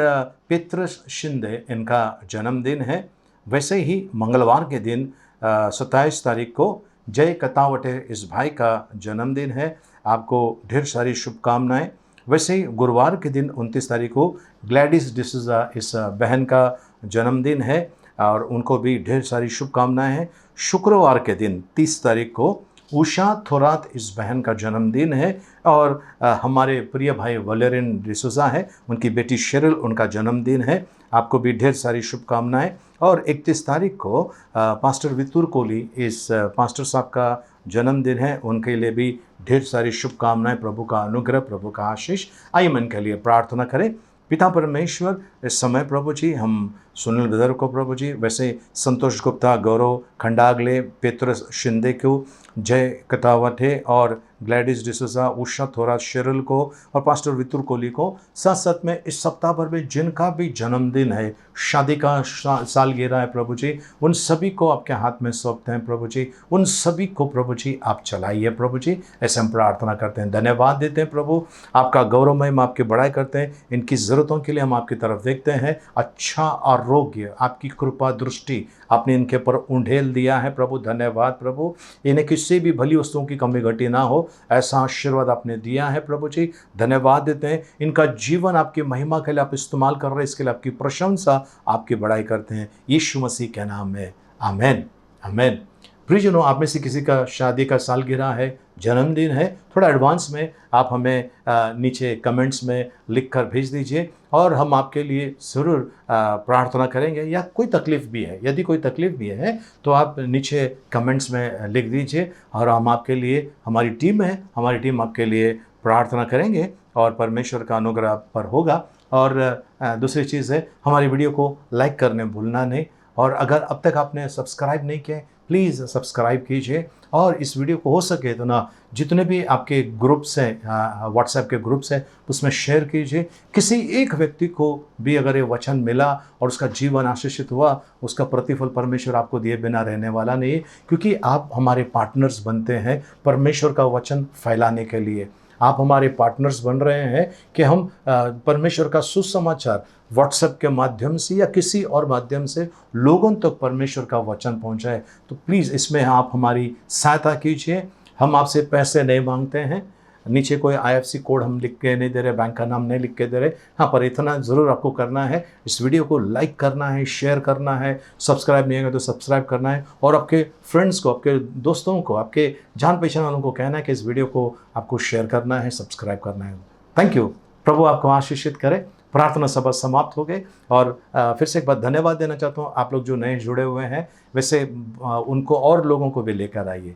पेत्रस शिंदे इनका जन्मदिन है। वैसे ही मंगलवार के दिन 27 तारीख को जय कतावटे इस भाई का जन्मदिन है। आपको ढेर सारी शुभकामनाएं। वैसे ही गुरुवार के दिन 29 तारीख को ग्लैडिस डिसूजा इस बहन का जन्मदिन है, और उनको भी ढेर सारी शुभकामनाएं हैं। शुक्रवार के दिन 30 तारीख को उषा थोरात इस बहन का जन्मदिन है, और हमारे प्रिय भाई वलेरिन डिसूजा है, उनकी बेटी शेरिल, उनका जन्मदिन है। आपको भी ढेर सारी शुभकामनाएं। और 31 तारीख को पास्टर वितुर कोहली इस पास्टर साहब का जन्मदिन है, उनके लिए भी ढेर सारी शुभकामनाएं। प्रभु का अनुग्रह, प्रभु का आशीष। आइए मन के लिए प्रार्थना करें। पिता परमेश्वर, इस समय प्रभु जी हम सुनील ब्रदर को, प्रभु जी वैसे संतोष गुप्ता, गौरव खंडागले, पेत्रस शिंदे को, जय कतावटे और ग्लैडिस डिसूजा, उषा थोरात, शेरल को और पास्टर वितुर कोहली को, साथ साथ में इस सप्ताह भर में जिनका भी जन्मदिन है, शादी का सालगिरह है, प्रभु जी उन सभी को आपके हाथ में सौंपते हैं। प्रभु जी उन सभी को प्रभु जी आप चलाइए। प्रभु जी ऐसे हम प्रार्थना करते हैं, धन्यवाद देते हैं प्रभु, आपका गौरवमय, हम आपकी बड़ाई करते हैं। इनकी ज़रूरतों के लिए हम आपकी तरफ देखते हैं। अच्छा आरोग्य, आपकी कृपा दृष्टि आपने इनके ऊपर उंडेल दिया है प्रभु। धन्यवाद प्रभु, इन्हें किसी भी भली वस्तुओं की कमी घटी ना हो, ऐसा आशीर्वाद आपने दिया है प्रभु जी। धन्यवाद देते हैं। इनका जीवन आपकी महिमा के लिए आप इस्तेमाल कर रहे हैं, इसके लिए आपकी प्रशंसा, आपकी बड़ाई करते हैं यीशु मसीह के नाम में। आमेन, आमेन। प्रियजनों, आप में से किसी का शादी का सालगिरह है, जन्मदिन है, थोड़ा एडवांस में आप हमें नीचे कमेंट्स में लिख कर भेज दीजिए, और हम आपके लिए ज़रूर प्रार्थना करेंगे। या कोई तकलीफ़ भी है, यदि कोई तकलीफ़ भी है तो आप नीचे कमेंट्स में लिख दीजिए, और हम आपके लिए, हमारी टीम है, हमारी टीम आपके लिए प्रार्थना करेंगे, और परमेश्वर का अनुग्रह पर होगा। और दूसरी चीज़ है, हमारी वीडियो को लाइक करने भूलना नहीं, और अगर अब तक आपने सब्सक्राइब नहीं किया प्लीज़ सब्सक्राइब कीजिए और इस वीडियो को हो सके तो ना जितने भी आपके ग्रुप्स हैं, व्हाट्सएप के ग्रुप्स हैं, उसमें शेयर कीजिए। किसी एक व्यक्ति को भी अगर ये वचन मिला और उसका जीवन आशीषित हुआ, उसका प्रतिफल परमेश्वर आपको दिए बिना रहने वाला नहीं है, क्योंकि आप हमारे पार्टनर्स बनते हैं परमेश्वर का वचन फैलाने के लिए। आप हमारे पार्टनर्स बन रहे हैं कि हम परमेश्वर का सुसमाचार व्हाट्सएप के माध्यम से या किसी और माध्यम से लोगों तक परमेश्वर का वचन पहुंचाए। तो प्लीज़ इसमें आप हमारी सहायता कीजिए। हम आपसे पैसे नहीं मांगते हैं, नीचे कोई IFSC कोड हम लिख के नहीं दे रहे, बैंक का नाम नहीं लिख के दे रहे। हाँ, पर इतना ज़रूर आपको करना है, इस वीडियो को लाइक करना है, शेयर करना है, सब्सक्राइब नहीं है तो सब्सक्राइब करना है और आपके फ्रेंड्स को, आपके दोस्तों को, आपके जान पहचान वालों को कहना है कि इस वीडियो को आपको शेयर करना है, सब्सक्राइब करना है। Thank you. प्रभु आपको आशीषित करे। प्रार्थना सभा समाप्त हो गई और फिर से एक बार धन्यवाद देना चाहता हूँ। आप लोग जो नए जुड़े हुए हैं, वैसे उनको और लोगों को भी लेकर आइए।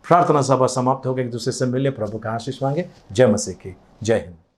प्रार्थना सभा समाप्त हो गई। एक दूसरे से मिले, प्रभु का आशीष मांगे। जय मसीह की। जय हिंद।